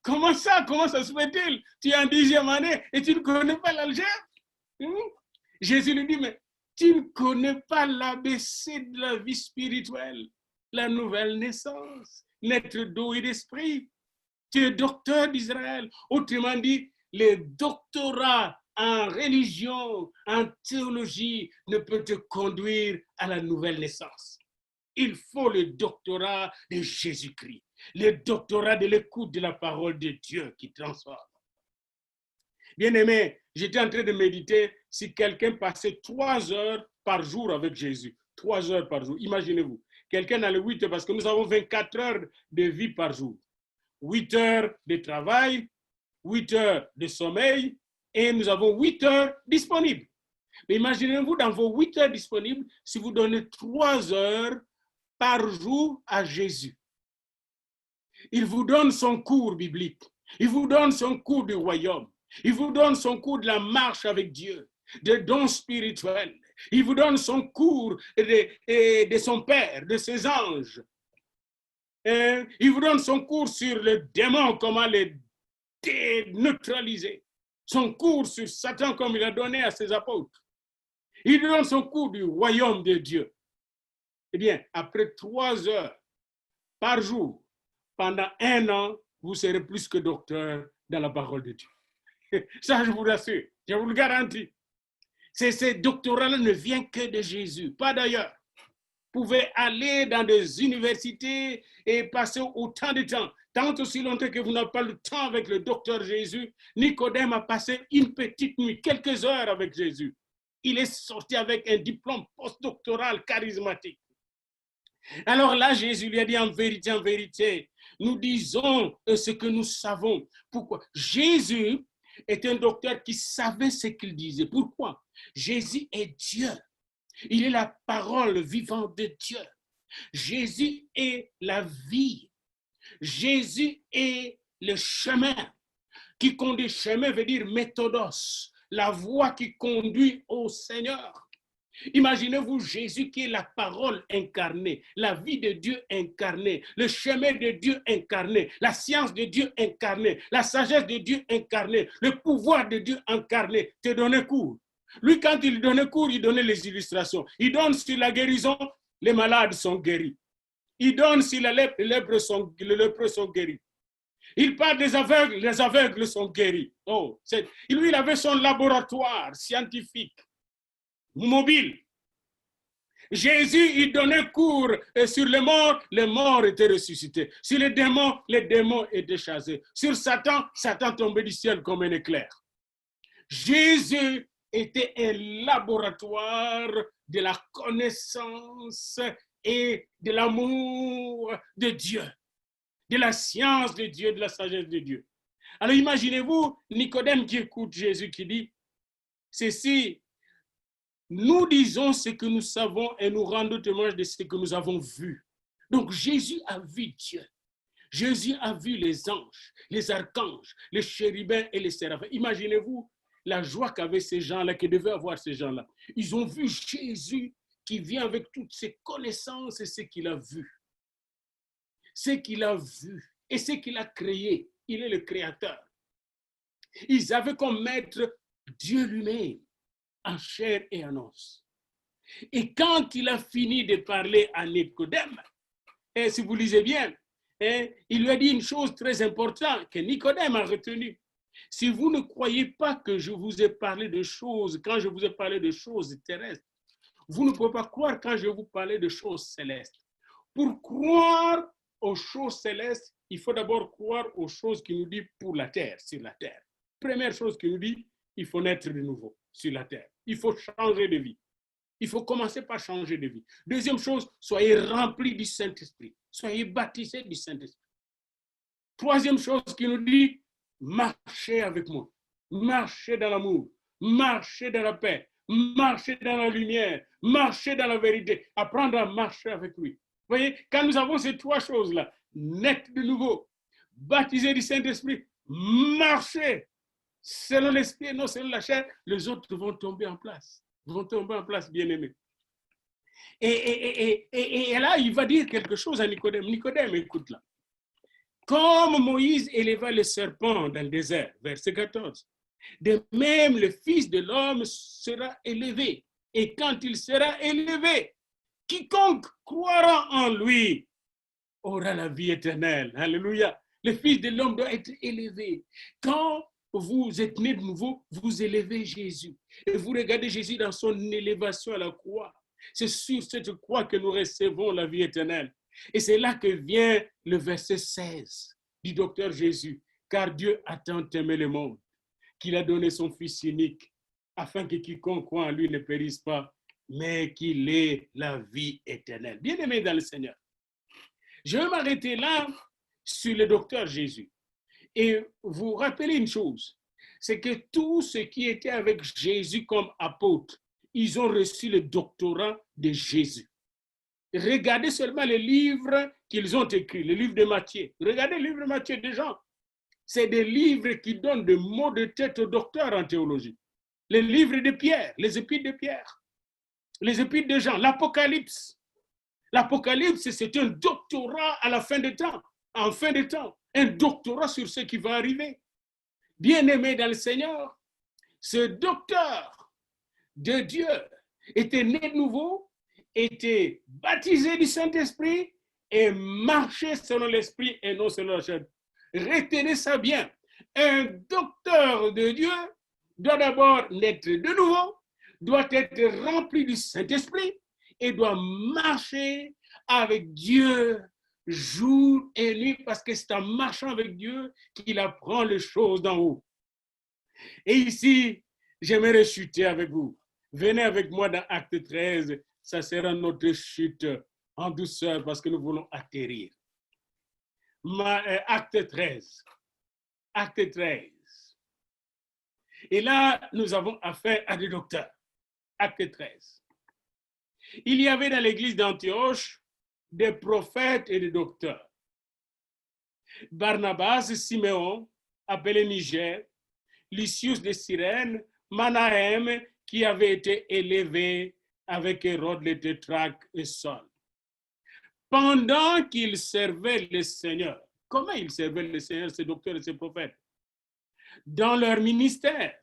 Comment ça se fait-il? Tu es en 10e année et tu ne connais pas l'algèbre? Jésus lui dit, mais tu ne connais pas l'ABC de la vie spirituelle, la nouvelle naissance, naître d'eau et d'esprit. Tu es docteur d'Israël. Autrement dit, le doctorat en religion, en théologie ne peut te conduire à la nouvelle naissance. Il faut le doctorat de Jésus-Christ, le doctorat de l'écoute de la parole de Dieu qui transforme. Bien-aimé, j'étais en train de méditer si quelqu'un passait 3 heures par jour avec Jésus. 3 heures par jour, imaginez-vous. Quelqu'un a le 8 heures, parce que nous avons 24 heures de vie par jour. 8 heures de travail, 8 heures de sommeil, et nous avons 8 heures disponibles. Mais imaginez-vous dans vos 8 heures disponibles, si vous donnez 3 heures par jour à Jésus. Il vous donne son cours biblique. Il vous donne son cours du royaume. Il vous donne son cours de la marche avec Dieu, des dons spirituels. Il vous donne son cours de son Père, de ses anges. Et il vous donne son cours sur le démon, comment les neutraliser. Son cours sur Satan, comme il a donné à ses apôtres. Il vous donne son cours du royaume de Dieu. Eh bien, après 3 heures par jour, pendant 1 an, vous serez plus que docteur dans la parole de Dieu. Ça, je vous rassure, je vous le garantis. Ce doctorat-là ne vient que de Jésus, pas d'ailleurs. Vous pouvez aller dans des universités et passer autant de temps. Tant aussi longtemps que vous n'avez pas le temps avec le docteur Jésus, Nicodème a passé une petite nuit, quelques heures avec Jésus. Il est sorti avec un diplôme postdoctoral charismatique. Alors là, Jésus lui a dit en vérité, nous disons ce que nous savons. Pourquoi? Jésus est un docteur qui savait ce qu'il disait. Pourquoi? Jésus est Dieu. Il est la parole vivante de Dieu. Jésus est la vie. Jésus est le chemin. Qui conduit, chemin veut dire méthodos, la voie qui conduit au Seigneur. Imaginez-vous Jésus qui est la parole incarnée, la vie de Dieu incarnée, le chemin de Dieu incarné, la science de Dieu incarnée, la sagesse de Dieu incarnée, le pouvoir de Dieu incarné, te donnait cours. Lui, quand il donnait cours, il donnait les illustrations. Il donne sur la guérison, les malades sont guéris. Il donne sur la lèpre, les lépreux sont guéris. Il parle des aveugles, les aveugles sont guéris. Oh, lui, il avait son laboratoire scientifique, mobile. Jésus, il donnait cours sur les morts étaient ressuscités. Sur les démons étaient chassés. Sur Satan, Satan tombait du ciel comme un éclair. Jésus était un laboratoire de la connaissance et de l'amour de Dieu, de la science de Dieu, de la sagesse de Dieu. Alors imaginez-vous Nicodème qui écoute Jésus qui dit, ceci, nous disons ce que nous savons et nous rendons témoignage de ce que nous avons vu. Donc Jésus a vu Dieu. Jésus a vu les anges, les archanges, les chérubins et les séraphins. Imaginez-vous la joie qu'avaient ces gens-là, que devaient avoir ces gens-là. Ils ont vu Jésus qui vient avec toutes ses connaissances et ce qu'il a vu. Ce qu'il a vu et ce qu'il a créé. Il est le créateur. Ils avaient comme maître Dieu lui-même, en chair et en os. Et quand il a fini de parler à Nicodème, et si vous lisez bien, il lui a dit une chose très importante que Nicodème a retenue. Si vous ne croyez pas que je vous ai parlé de choses, quand je vous ai parlé de choses terrestres, vous ne pouvez pas croire quand je vous parlais de choses célestes. Pour croire aux choses célestes, il faut d'abord croire aux choses qui nous dit pour la terre, sur la terre. Première chose qui nous dit, il faut naître de nouveau sur la terre. Il faut changer de vie. Il faut commencer par changer de vie. Deuxième chose, soyez remplis du Saint-Esprit. Soyez baptisés du Saint-Esprit. Troisième chose qui nous dit, marchez avec moi. Marchez dans l'amour. Marchez dans la paix. Marchez dans la lumière. Marchez dans la vérité. Apprendre à marcher avec lui. Vous voyez, quand nous avons ces trois choses-là, naître de nouveau, baptisé du Saint-Esprit, marcher selon l'esprit et non selon la chair, les autres vont tomber en place. Vont tomber en place, bien-aimés. Et là, il va dire quelque chose à Nicodème. Nicodème, écoute là. Comme Moïse éleva le serpent dans le désert, verset 14, de même le Fils de l'homme sera élevé. Et quand il sera élevé, quiconque croira en lui aura la vie éternelle. Alléluia. Le Fils de l'homme doit être élevé. Quand vous êtes né de nouveau, vous élevez Jésus. Et vous regardez Jésus dans son élévation à la croix. C'est sur cette croix que nous recevons la vie éternelle. Et c'est là que vient le verset 16 du docteur Jésus. Car Dieu a tant aimé le monde qu'il a donné son Fils unique afin que quiconque croit en lui ne périsse pas, mais qu'il ait la vie éternelle. Bien-aimés dans le Seigneur, je vais m'arrêter là sur le docteur Jésus. Et vous rappelez une chose, c'est que tous ceux qui étaient avec Jésus comme apôtres, ils ont reçu le doctorat de Jésus. Regardez seulement les livres qu'ils ont écrits, le livre de Matthieu. Regardez le livre de Matthieu des gens. C'est des livres qui donnent des mots de tête aux docteurs en théologie. Les livres de Pierre, les épîtres de Pierre, les épîtres de Jean, l'Apocalypse. L'Apocalypse, c'est un doctorat à la fin des temps, en fin de temps. Un doctorat sur ce qui va arriver. Bien-aimé dans le Seigneur, ce docteur de Dieu était né de nouveau, était baptisé du Saint-Esprit et marchait selon l'Esprit et non selon la chair. Retenez ça bien. Un docteur de Dieu doit d'abord naître de nouveau, doit être rempli du Saint-Esprit et doit marcher avec Dieu jour et nuit, parce que c'est en marchant avec Dieu qu'il apprend les choses d'en haut. Et ici, j'aimerais chuter avec vous. Venez avec moi dans Acte 13, ça sera notre chute en douceur parce que nous voulons atterrir. Acte 13. Acte 13. Et là, nous avons affaire à des docteurs. Acte 13. Il y avait dans l'église d'Antioche des prophètes et des docteurs. Barnabas, Siméon, appelé Niger, Lucius de Cyrène, Manahem, qui avait été élevé avec Hérode le tétrarque et Saul. Pendant qu'ils servaient le Seigneur, comment ils servaient le Seigneur, ces docteurs et ces prophètes? Dans leur ministère,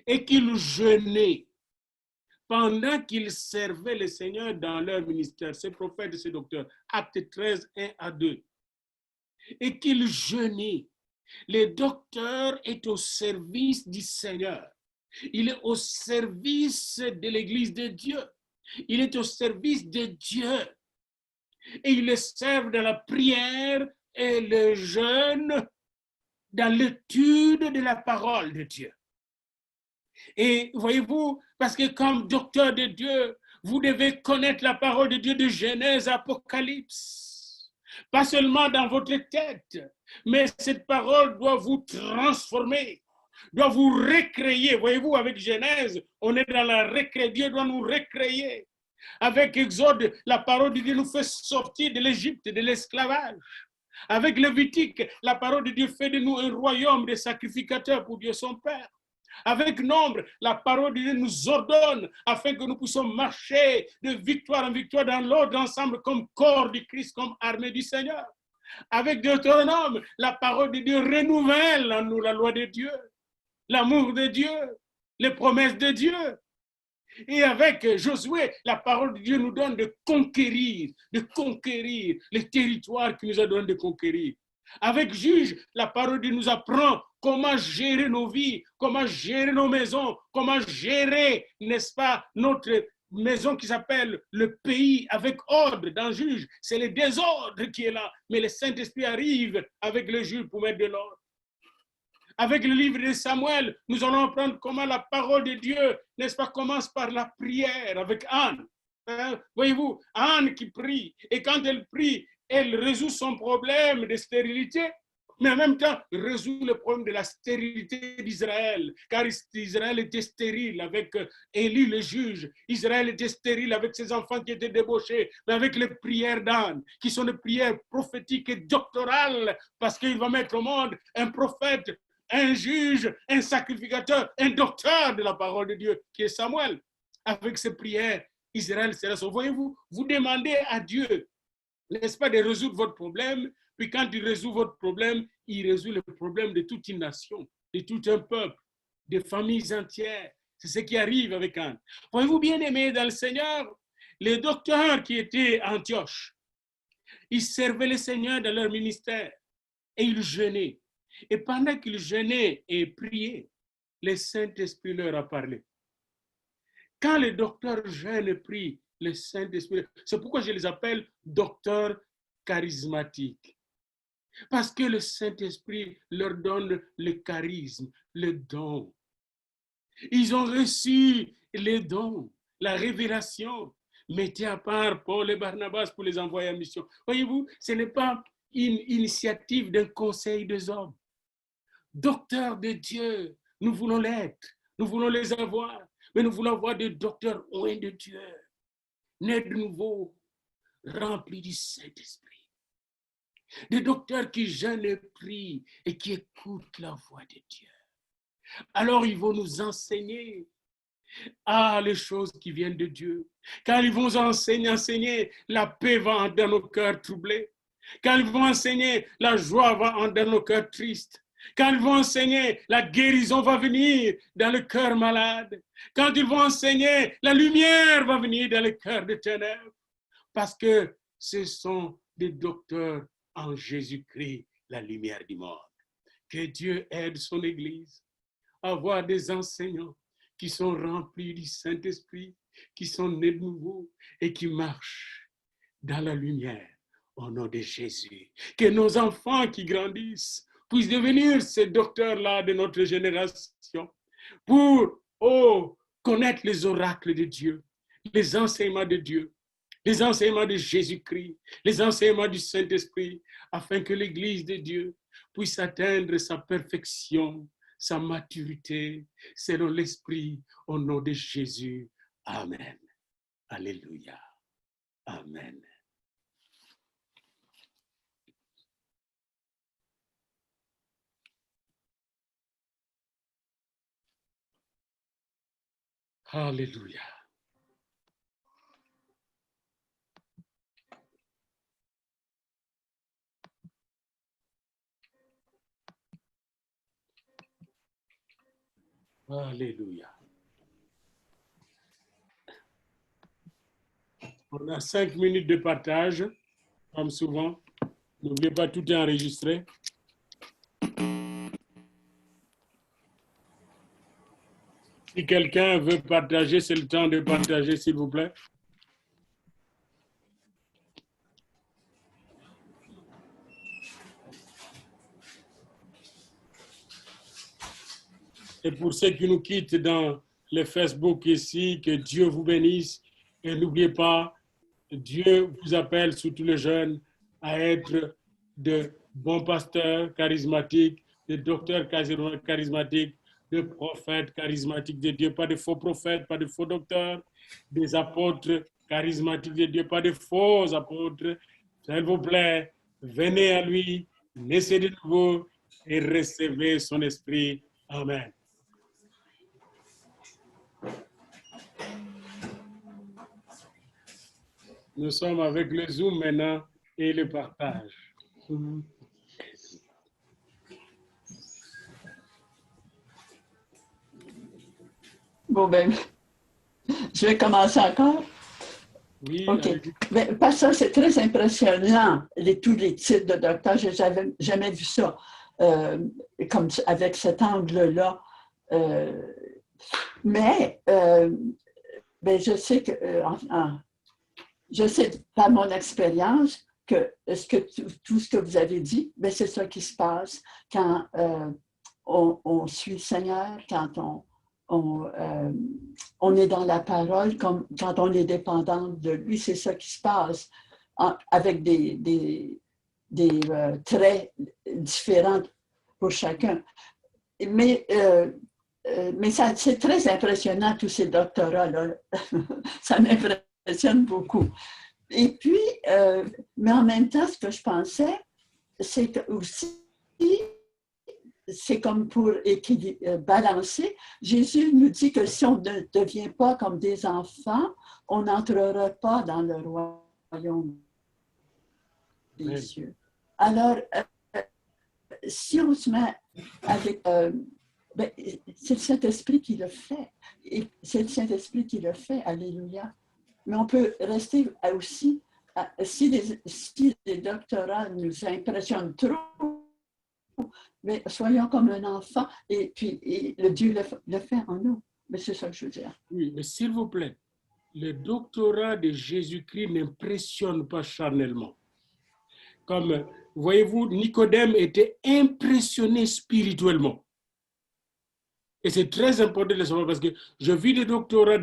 et qu'ils jeûnaient. Pendant qu'ils servaient le Seigneur dans leur ministère, ces prophètes et ces docteurs, acte 13, 1 à 2, et qu'ils jeûnaient. Le docteur est au service du Seigneur. Il est au service de l'Église de Dieu. Il est au service de Dieu. Et il le sert dans la prière et le jeûne, dans l'étude de la parole de Dieu. Et voyez-vous, parce que comme docteur de Dieu, vous devez connaître la parole de Dieu de Genèse à Apocalypse. Pas seulement dans votre tête, mais cette parole doit vous transformer, doit vous recréer. Voyez-vous, avec Genèse, on est dans la recré. Dieu doit nous recréer. Avec Exode, la parole de Dieu nous fait sortir de l'Égypte, de l'esclavage. Avec Lévitique, la parole de Dieu fait de nous un royaume de sacrificateurs pour Dieu son Père. Avec Nombre, la parole de Dieu nous ordonne afin que nous puissions marcher de victoire en victoire dans l'ordre ensemble comme corps du Christ, comme armée du Seigneur. Avec Deutéronome, la parole de Dieu renouvelle en nous la loi de Dieu, l'amour de Dieu, les promesses de Dieu. Et avec Josué, la parole de Dieu nous donne de conquérir les territoires qu'il nous a donné de conquérir. Avec Juge, la parole de Dieu nous apprend comment gérer nos vies, comment gérer nos maisons, comment gérer, n'est-ce pas, notre maison qui s'appelle le pays avec ordre dans Juge. C'est le désordre qui est là, mais le Saint-Esprit arrive avec le Juge pour mettre de l'ordre. Avec le livre de Samuel, nous allons apprendre comment la parole de Dieu, n'est-ce pas, commence par la prière avec Anne. Hein? Voyez-vous, Anne qui prie, et quand elle prie, elle résout son problème de stérilité, mais en même temps résout le problème de la stérilité d'Israël, car Israël était stérile avec Élie le juge, Israël était stérile avec ses enfants qui étaient débauchés, mais avec les prières d'Anne, qui sont des prières prophétiques et doctorales, parce qu'il va mettre au monde un prophète, un juge, un sacrificateur, un docteur de la parole de Dieu, qui est Samuel. Avec ces prières, Israël sera sauvé. Voyez-vous, vous demandez à Dieu, n'est-ce pas, de résoudre votre problème, puis quand il résout votre problème, il résout le problème de toute une nation, de tout un peuple, de familles entières. C'est ce qui arrive avec Anne. Voyez-vous, bien aimés dans le Seigneur, les docteurs qui étaient à Antioche, ils servaient le Seigneur dans leur ministère et ils jeûnaient. Et pendant qu'ils jeûnaient et priaient, le Saint-Esprit leur a parlé. Quand les docteurs jeûnent et prient, le Saint-Esprit, c'est pourquoi je les appelle docteurs charismatiques. Parce que le Saint-Esprit leur donne le charisme, le don. Ils ont reçu les dons, la révélation. Mettez à part Paul et Barnabas pour les envoyer en mission. Voyez-vous, ce n'est pas une initiative d'un conseil des hommes. Docteurs de Dieu, nous voulons l'être, nous voulons les avoir, mais nous voulons avoir des docteurs loin de Dieu, nés de nouveau, remplis du Saint-Esprit. Des docteurs qui jeûnent et prient et qui écoutent la voix de Dieu. Alors ils vont nous enseigner les choses qui viennent de Dieu. Quand ils vont enseigner, la paix va dans nos cœurs troublés. Quand ils vont enseigner, la joie va dans nos cœurs tristes. Quand ils vont enseigner, la guérison va venir dans le cœur malade. Quand ils vont enseigner, la lumière va venir dans le cœur des ténèbres. Parce que ce sont des docteurs en Jésus-Christ, la lumière du monde. Que Dieu aide son Église à avoir des enseignants qui sont remplis du Saint-Esprit, qui sont nés de nouveau et qui marchent dans la lumière au nom de Jésus. Que nos enfants qui grandissent puissent devenir ces docteurs-là de notre génération pour connaître les oracles de Dieu, les enseignements de Dieu, les enseignements de Jésus-Christ, les enseignements du Saint-Esprit, afin que l'Église de Dieu puisse atteindre sa perfection, sa maturité, selon l'Esprit, au nom de Jésus. Amen. Alléluia. Amen. Alléluia. Alléluia. On a 5 minutes de partage, comme souvent. N'oubliez pas, tout est enregistré. Si quelqu'un veut partager, c'est le temps de partager, s'il vous plaît. Et pour ceux qui nous quittent dans le Facebook ici, que Dieu vous bénisse. Et n'oubliez pas, Dieu vous appelle, surtout les jeunes, à être de bons pasteurs charismatiques, de docteurs charismatiques, de prophètes charismatiques de Dieu, pas de faux prophètes, pas de faux docteurs, des apôtres charismatiques de Dieu, pas de faux apôtres. S'il vous plaît, venez à lui, naissez de nouveau et recevez son esprit. Amen. Nous sommes avec le Zoom maintenant et le partage.
Bon, ben, je vais commencer encore.
Oui,
OK. Ben, parce que c'est très impressionnant, tous les titres de docteur. Je n'avais jamais vu ça comme avec cet angle-là. Mais ben, je sais que je sais par mon expérience que, tout ce que vous avez dit, ben, c'est ça qui se passe quand on suit le Seigneur, quand on est dans la parole, comme quand on est dépendant de lui, c'est ça qui se passe avec des traits différents pour chacun. Mais c'est très impressionnant, tous ces doctorats-là. Ça m'impressionne beaucoup. Et puis, mais en même temps, ce que je pensais, c'est que aussi, c'est comme pour balancer. Jésus nous dit que si on ne devient pas comme des enfants, on n'entrera pas dans le royaume des cieux. Alors, si on se met avec... ben, c'est le Saint-Esprit qui le fait. Et c'est le Saint-Esprit qui le fait. Alléluia. Mais on peut rester aussi... Si les doctorats nous impressionnent trop, mais soyons comme un enfant et puis le Dieu le fait en nous. Mais c'est ça que je veux dire.
Oui, mais s'il vous plaît, le doctorat de Jésus-Christ n'impressionne pas charnellement. Comme, voyez-vous, Nicodème était impressionné spirituellement. Et c'est très important de le savoir parce que je vis des doctorats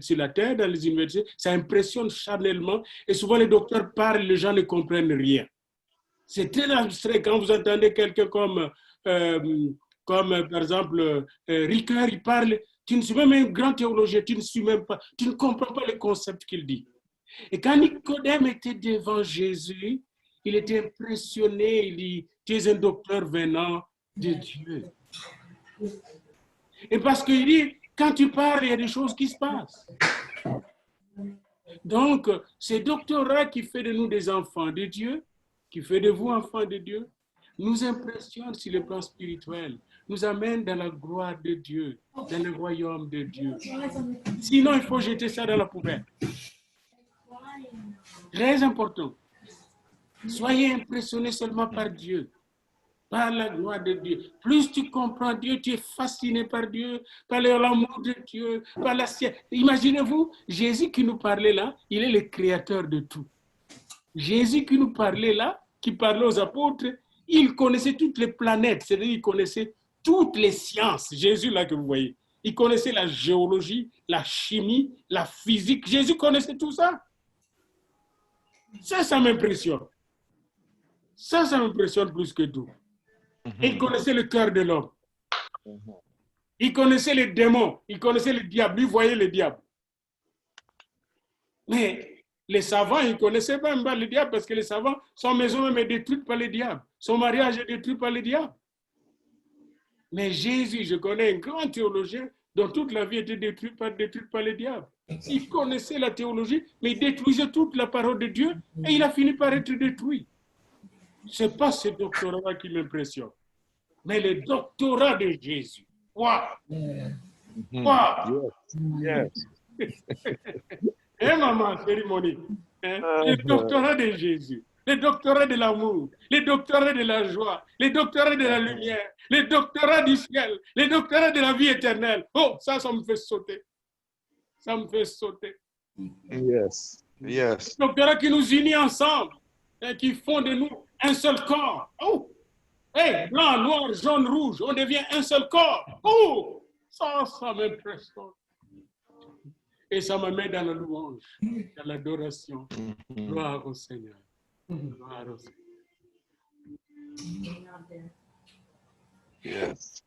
sur la terre, dans les universités, ça impressionne charnellement et souvent les docteurs parlent, les gens ne comprennent rien. C'est très abstrait quand vous entendez quelqu'un comme par exemple, Ricoeur, il parle, tu ne suis même un grand théologien, tu ne comprends pas le concept qu'il dit. Et quand Nicodème était devant Jésus, il était impressionné, il dit, tu es un docteur venant de Dieu. Et parce qu'il dit, quand tu parles, il y a des choses qui se passent. Donc, ce doctorat qui fait de nous des enfants de Dieu, qui fait de vous enfants de Dieu, nous impressionne sur le plan spirituel, nous amène dans la gloire de Dieu, dans le royaume de Dieu. Sinon, il faut jeter ça dans la poubelle. Très important. Soyez impressionnés seulement par Dieu, par la gloire de Dieu. Plus tu comprends Dieu, tu es fasciné par Dieu, par l'amour de Dieu, par la science. Imaginez-vous, Jésus qui nous parlait là, il est le créateur de tout. Jésus qui nous parlait là, qui parlait aux apôtres, il connaissait toutes les planètes, c'est-à-dire il connaissait toutes les sciences. Jésus là que vous voyez, il connaissait la géologie, la chimie, la physique. Jésus connaissait tout ça. Ça m'impressionne. Ça m'impressionne plus que tout. Il connaissait le cœur de l'homme. Il connaissait les démons. Il connaissait le diable. Il voyait le diable. Mais les savants, ils ne connaissaient même pas le diable parce que les savants, son maison même est détruite par le diable. Son mariage est détruit par le diable. Mais Jésus, je connais un grand théologien dont toute la vie était détruite par le diable. Il connaissait la théologie, mais il détruisait toute la parole de Dieu et il a fini par être détruit. Ce n'est pas ce doctorat qui m'impressionne, mais le doctorat de Jésus. Waouh! Waouh!
Yes.
Hein, maman, cérémonie? Hein? Le doctorat de Jésus, le doctorat de l'amour, le doctorat de la joie, le doctorat de la lumière, le doctorat du ciel, le doctorat de la vie éternelle. Oh, ça me fait sauter. Ça me fait sauter.
Yes. Yes.
Le doctorat qui nous unit ensemble et qui font de nous un seul corps. Oh! Hey, blanc, noir, jaune, rouge, on devient un seul corps. Oh! Ça m'impressionne. Et ça me met dans la louange, dans l'adoration. Gloire au Seigneur. Gloire au Seigneur.
Yes.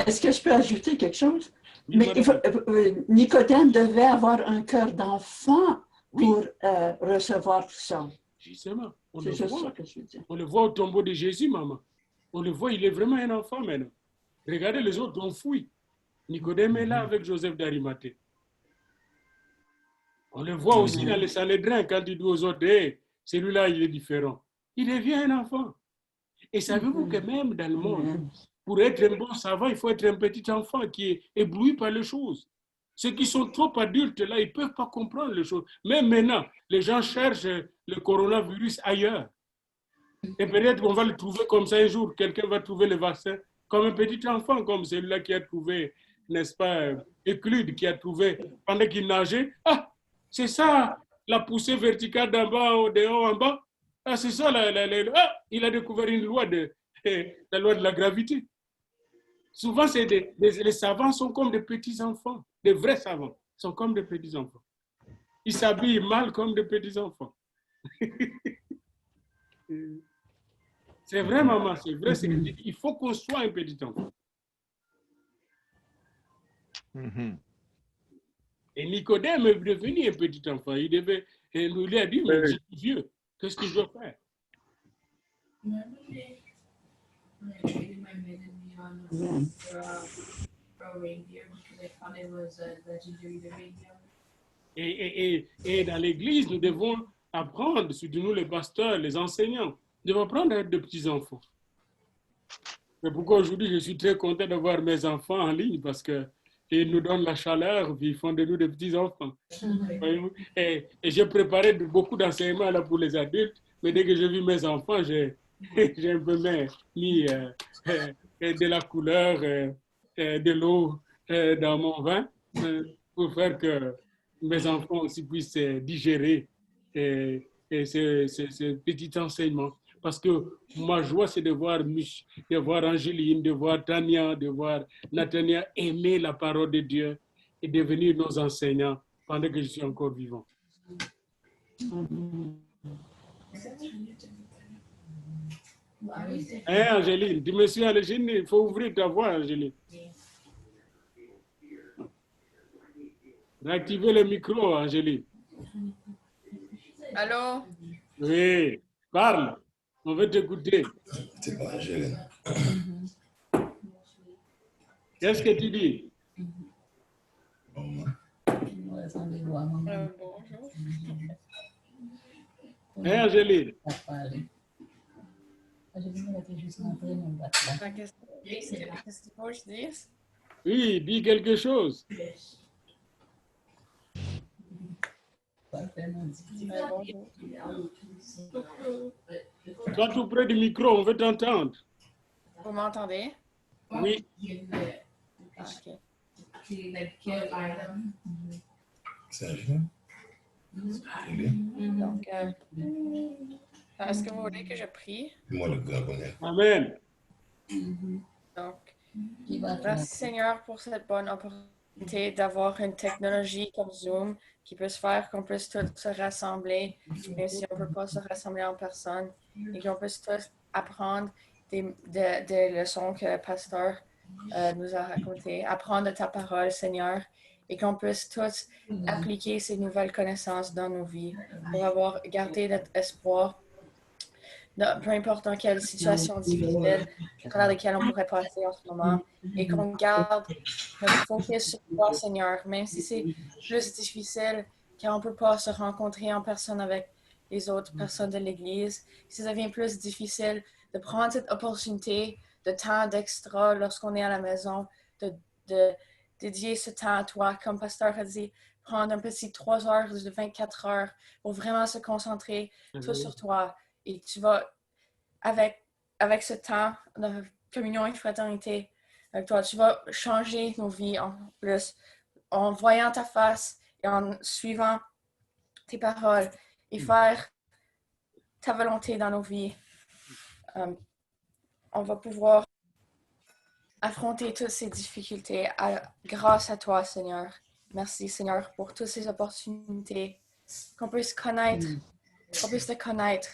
Est-ce que je peux ajouter quelque chose?
Oui,
Mais
madame.
Nicodème devait avoir un cœur d'enfant pour recevoir tout ça.
Justement, on
C'est
le
juste ça
voit.
que je veux dire.
On le voit au tombeau de Jésus, maman. On le voit, il est vraiment un enfant maintenant. Regardez, les autres ont fui. Nicodème est là avec Joseph d'Arimathée. On le voit aussi dans les Sanhédrins quand il dit aux autres, hey, celui-là, il est différent. Il devient un enfant. Et savez-vous que même dans le monde, pour être un bon savant, il faut être un petit enfant qui est ébloui par les choses. Ceux qui sont trop adultes, là, ils ne peuvent pas comprendre les choses. Même maintenant, les gens cherchent le coronavirus ailleurs. Et peut-être qu'on va le trouver comme ça un jour. Quelqu'un va trouver le vaccin comme un petit enfant, comme celui-là qui a trouvé, n'est-ce pas, Euclide, qui a trouvé pendant qu'il nageait. Ah, c'est ça, la poussée verticale d'en bas de haut en bas. Ah, c'est ça, il a découvert une loi la loi de la gravité. Souvent, les savants sont comme des petits-enfants. Les vrais savants sont comme des petits-enfants. Ils s'habillent mal comme des petits-enfants. C'est vrai, maman, c'est vrai. Il faut qu'on soit un petit-enfant. Et Nicodème est devenu un petit-enfant. Il lui a dit, mais je suis vieux, qu'est-ce que je dois faire? Et dans l'Église, nous devons apprendre, surtout nous les pasteurs, les enseignants, nous devons apprendre à être de petits-enfants. C'est pourquoi aujourd'hui, je suis très content d'avoir mes enfants en ligne parce qu'ils nous donnent la chaleur, puis ils font de nous des petits-enfants. Et j'ai préparé beaucoup d'enseignements là pour les adultes, mais dès que j'ai vu mes enfants, j'ai un peu mis de la couleur, de l'eau dans mon vin pour faire que mes enfants aussi puissent digérer ce petit enseignement. Parce que ma joie, c'est de voir Angéline, de voir Tania, de voir Nathania aimer la parole de Dieu et devenir nos enseignants pendant que je suis encore vivant. Hein, Angéline, tu me suis Angéline, il faut ouvrir ta voix, Angéline. Réactivez le micro, Angéline.
Allô?
Oui, parle. On veut t'écouter.
C'est pas Angéline.
Qu'est-ce que tu dis?
Bonjour.
Hein, Angéline?
Qu'est-ce qu'il faut que je dise?
Oui, dis quelque chose.
Bonjour.
Sois tout près du micro, on veut t'entendre.
Vous m'entendez?
Oui.
Ok.
C'est Angéline?
Donc, est-ce que vous voulez que je prie?
Moi, le grand bonheur.
Amen.
Donc, merci Seigneur pour cette bonne opportunité d'avoir une technologie comme Zoom qui peut se faire qu'on puisse tous se rassembler, même si on ne peut pas se rassembler en personne, et qu'on puisse tous apprendre des leçons que le pasteur nous a raconté, apprendre de ta parole, Seigneur, et qu'on puisse tous appliquer ces nouvelles connaissances dans nos vies pour avoir gardé notre espoir, peu importe dans quelle situation difficile à travers laquelle on pourrait passer en ce moment, et qu'on garde notre focus sur toi, Seigneur, même si c'est plus difficile, car on ne peut pas se rencontrer en personne avec les autres personnes de l'Église. Si ça devient plus difficile, de prendre cette opportunité de temps d'extra lorsqu'on est à la maison, de dédier ce temps à toi, comme Pasteur a dit, prendre un petit 3 heures de 24 heures pour vraiment se concentrer tout sur toi. Et tu vas, avec ce temps de communion et fraternité avec toi, tu vas changer nos vies en plus, en voyant ta face et en suivant tes paroles et faire ta volonté dans nos vies. On va pouvoir affronter toutes ces difficultés grâce à toi, Seigneur. Merci, Seigneur, pour toutes ces opportunités, qu'on puisse te connaître.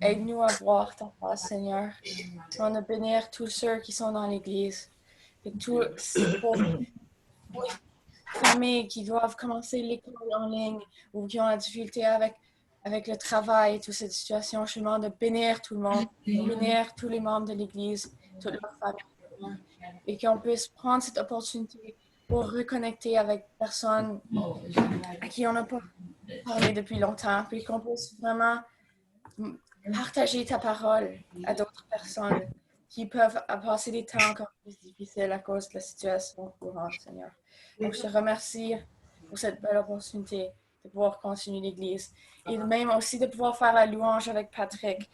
Aide-nous à voir ta face, Seigneur. On a bénir tous ceux qui sont dans l'Église. Et pour les familles qui doivent commencer l'école en ligne ou qui ont la difficulté avec le travail et toutes ces situations, je demande de bénir tout le monde, de bénir tous les membres de l'Église, toute leur famille, et qu'on puisse prendre cette opportunité pour reconnecter avec des personnes à qui on n'a pas parlé depuis longtemps, puis qu'on puisse vraiment partager ta parole à d'autres personnes qui peuvent passer des temps encore plus difficiles à cause de la situation courante, Seigneur. Donc, je te remercie pour cette belle opportunité de pouvoir continuer l'Église et même aussi de pouvoir faire la louange avec Patrick.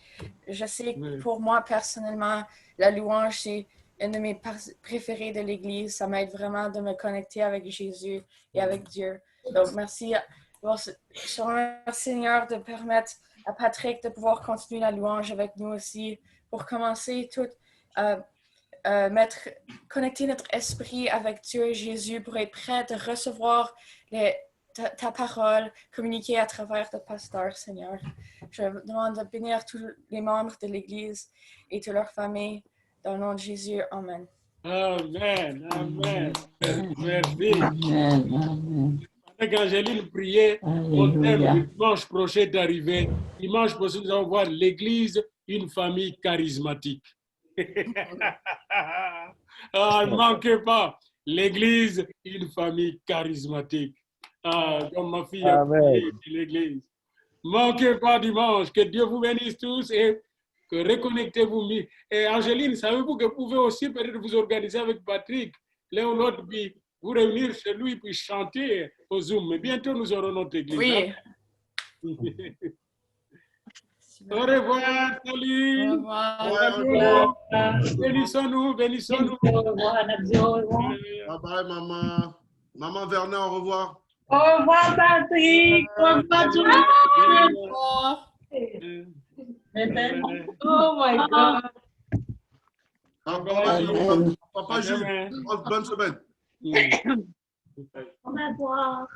Je sais que pour moi, personnellement, la louange, c'est une de mes préférées de l'Église. Ça m'aide vraiment de me connecter avec Jésus et avec Dieu. Donc, merci. Je remercie, Seigneur, de permettre à Patrick de pouvoir continuer la louange avec nous aussi pour commencer tout, connecter notre esprit avec Dieu et Jésus pour être prêt de recevoir ta parole communiquée à travers le pasteur, Seigneur. Je demande de bénir tous les membres de l'Église et toutes leurs familles. Dans le nom de Jésus, Amen.
Amen, amen. Merci.
Amen.
Avec Angéline priait, au thème du dimanche prochain d'arriver. Dimanche prochain, nous allons voir l'Église, une famille charismatique. Ne manquez pas, l'Église, une famille charismatique. Comme ma fille a prié de l'Église. Ne manquez pas dimanche, que Dieu vous bénisse tous et que reconnectez-vous. Et Angéline, savez-vous que vous pouvez aussi peut-être vous organiser avec Patrick, l'un ou l'autre, puis vous réunir chez lui, puis chanter au Zoom. Mais bientôt, nous aurons notre église.
Oui.
Au revoir, salut.
Au revoir.
Bénissons-nous, bénissons-nous.
Bye bye, maman. Maman Vernon, au revoir.
Au revoir, Patrick. Au revoir, tout le monde. Oh my God.
Papa Jules, bonne semaine.
Au revoir.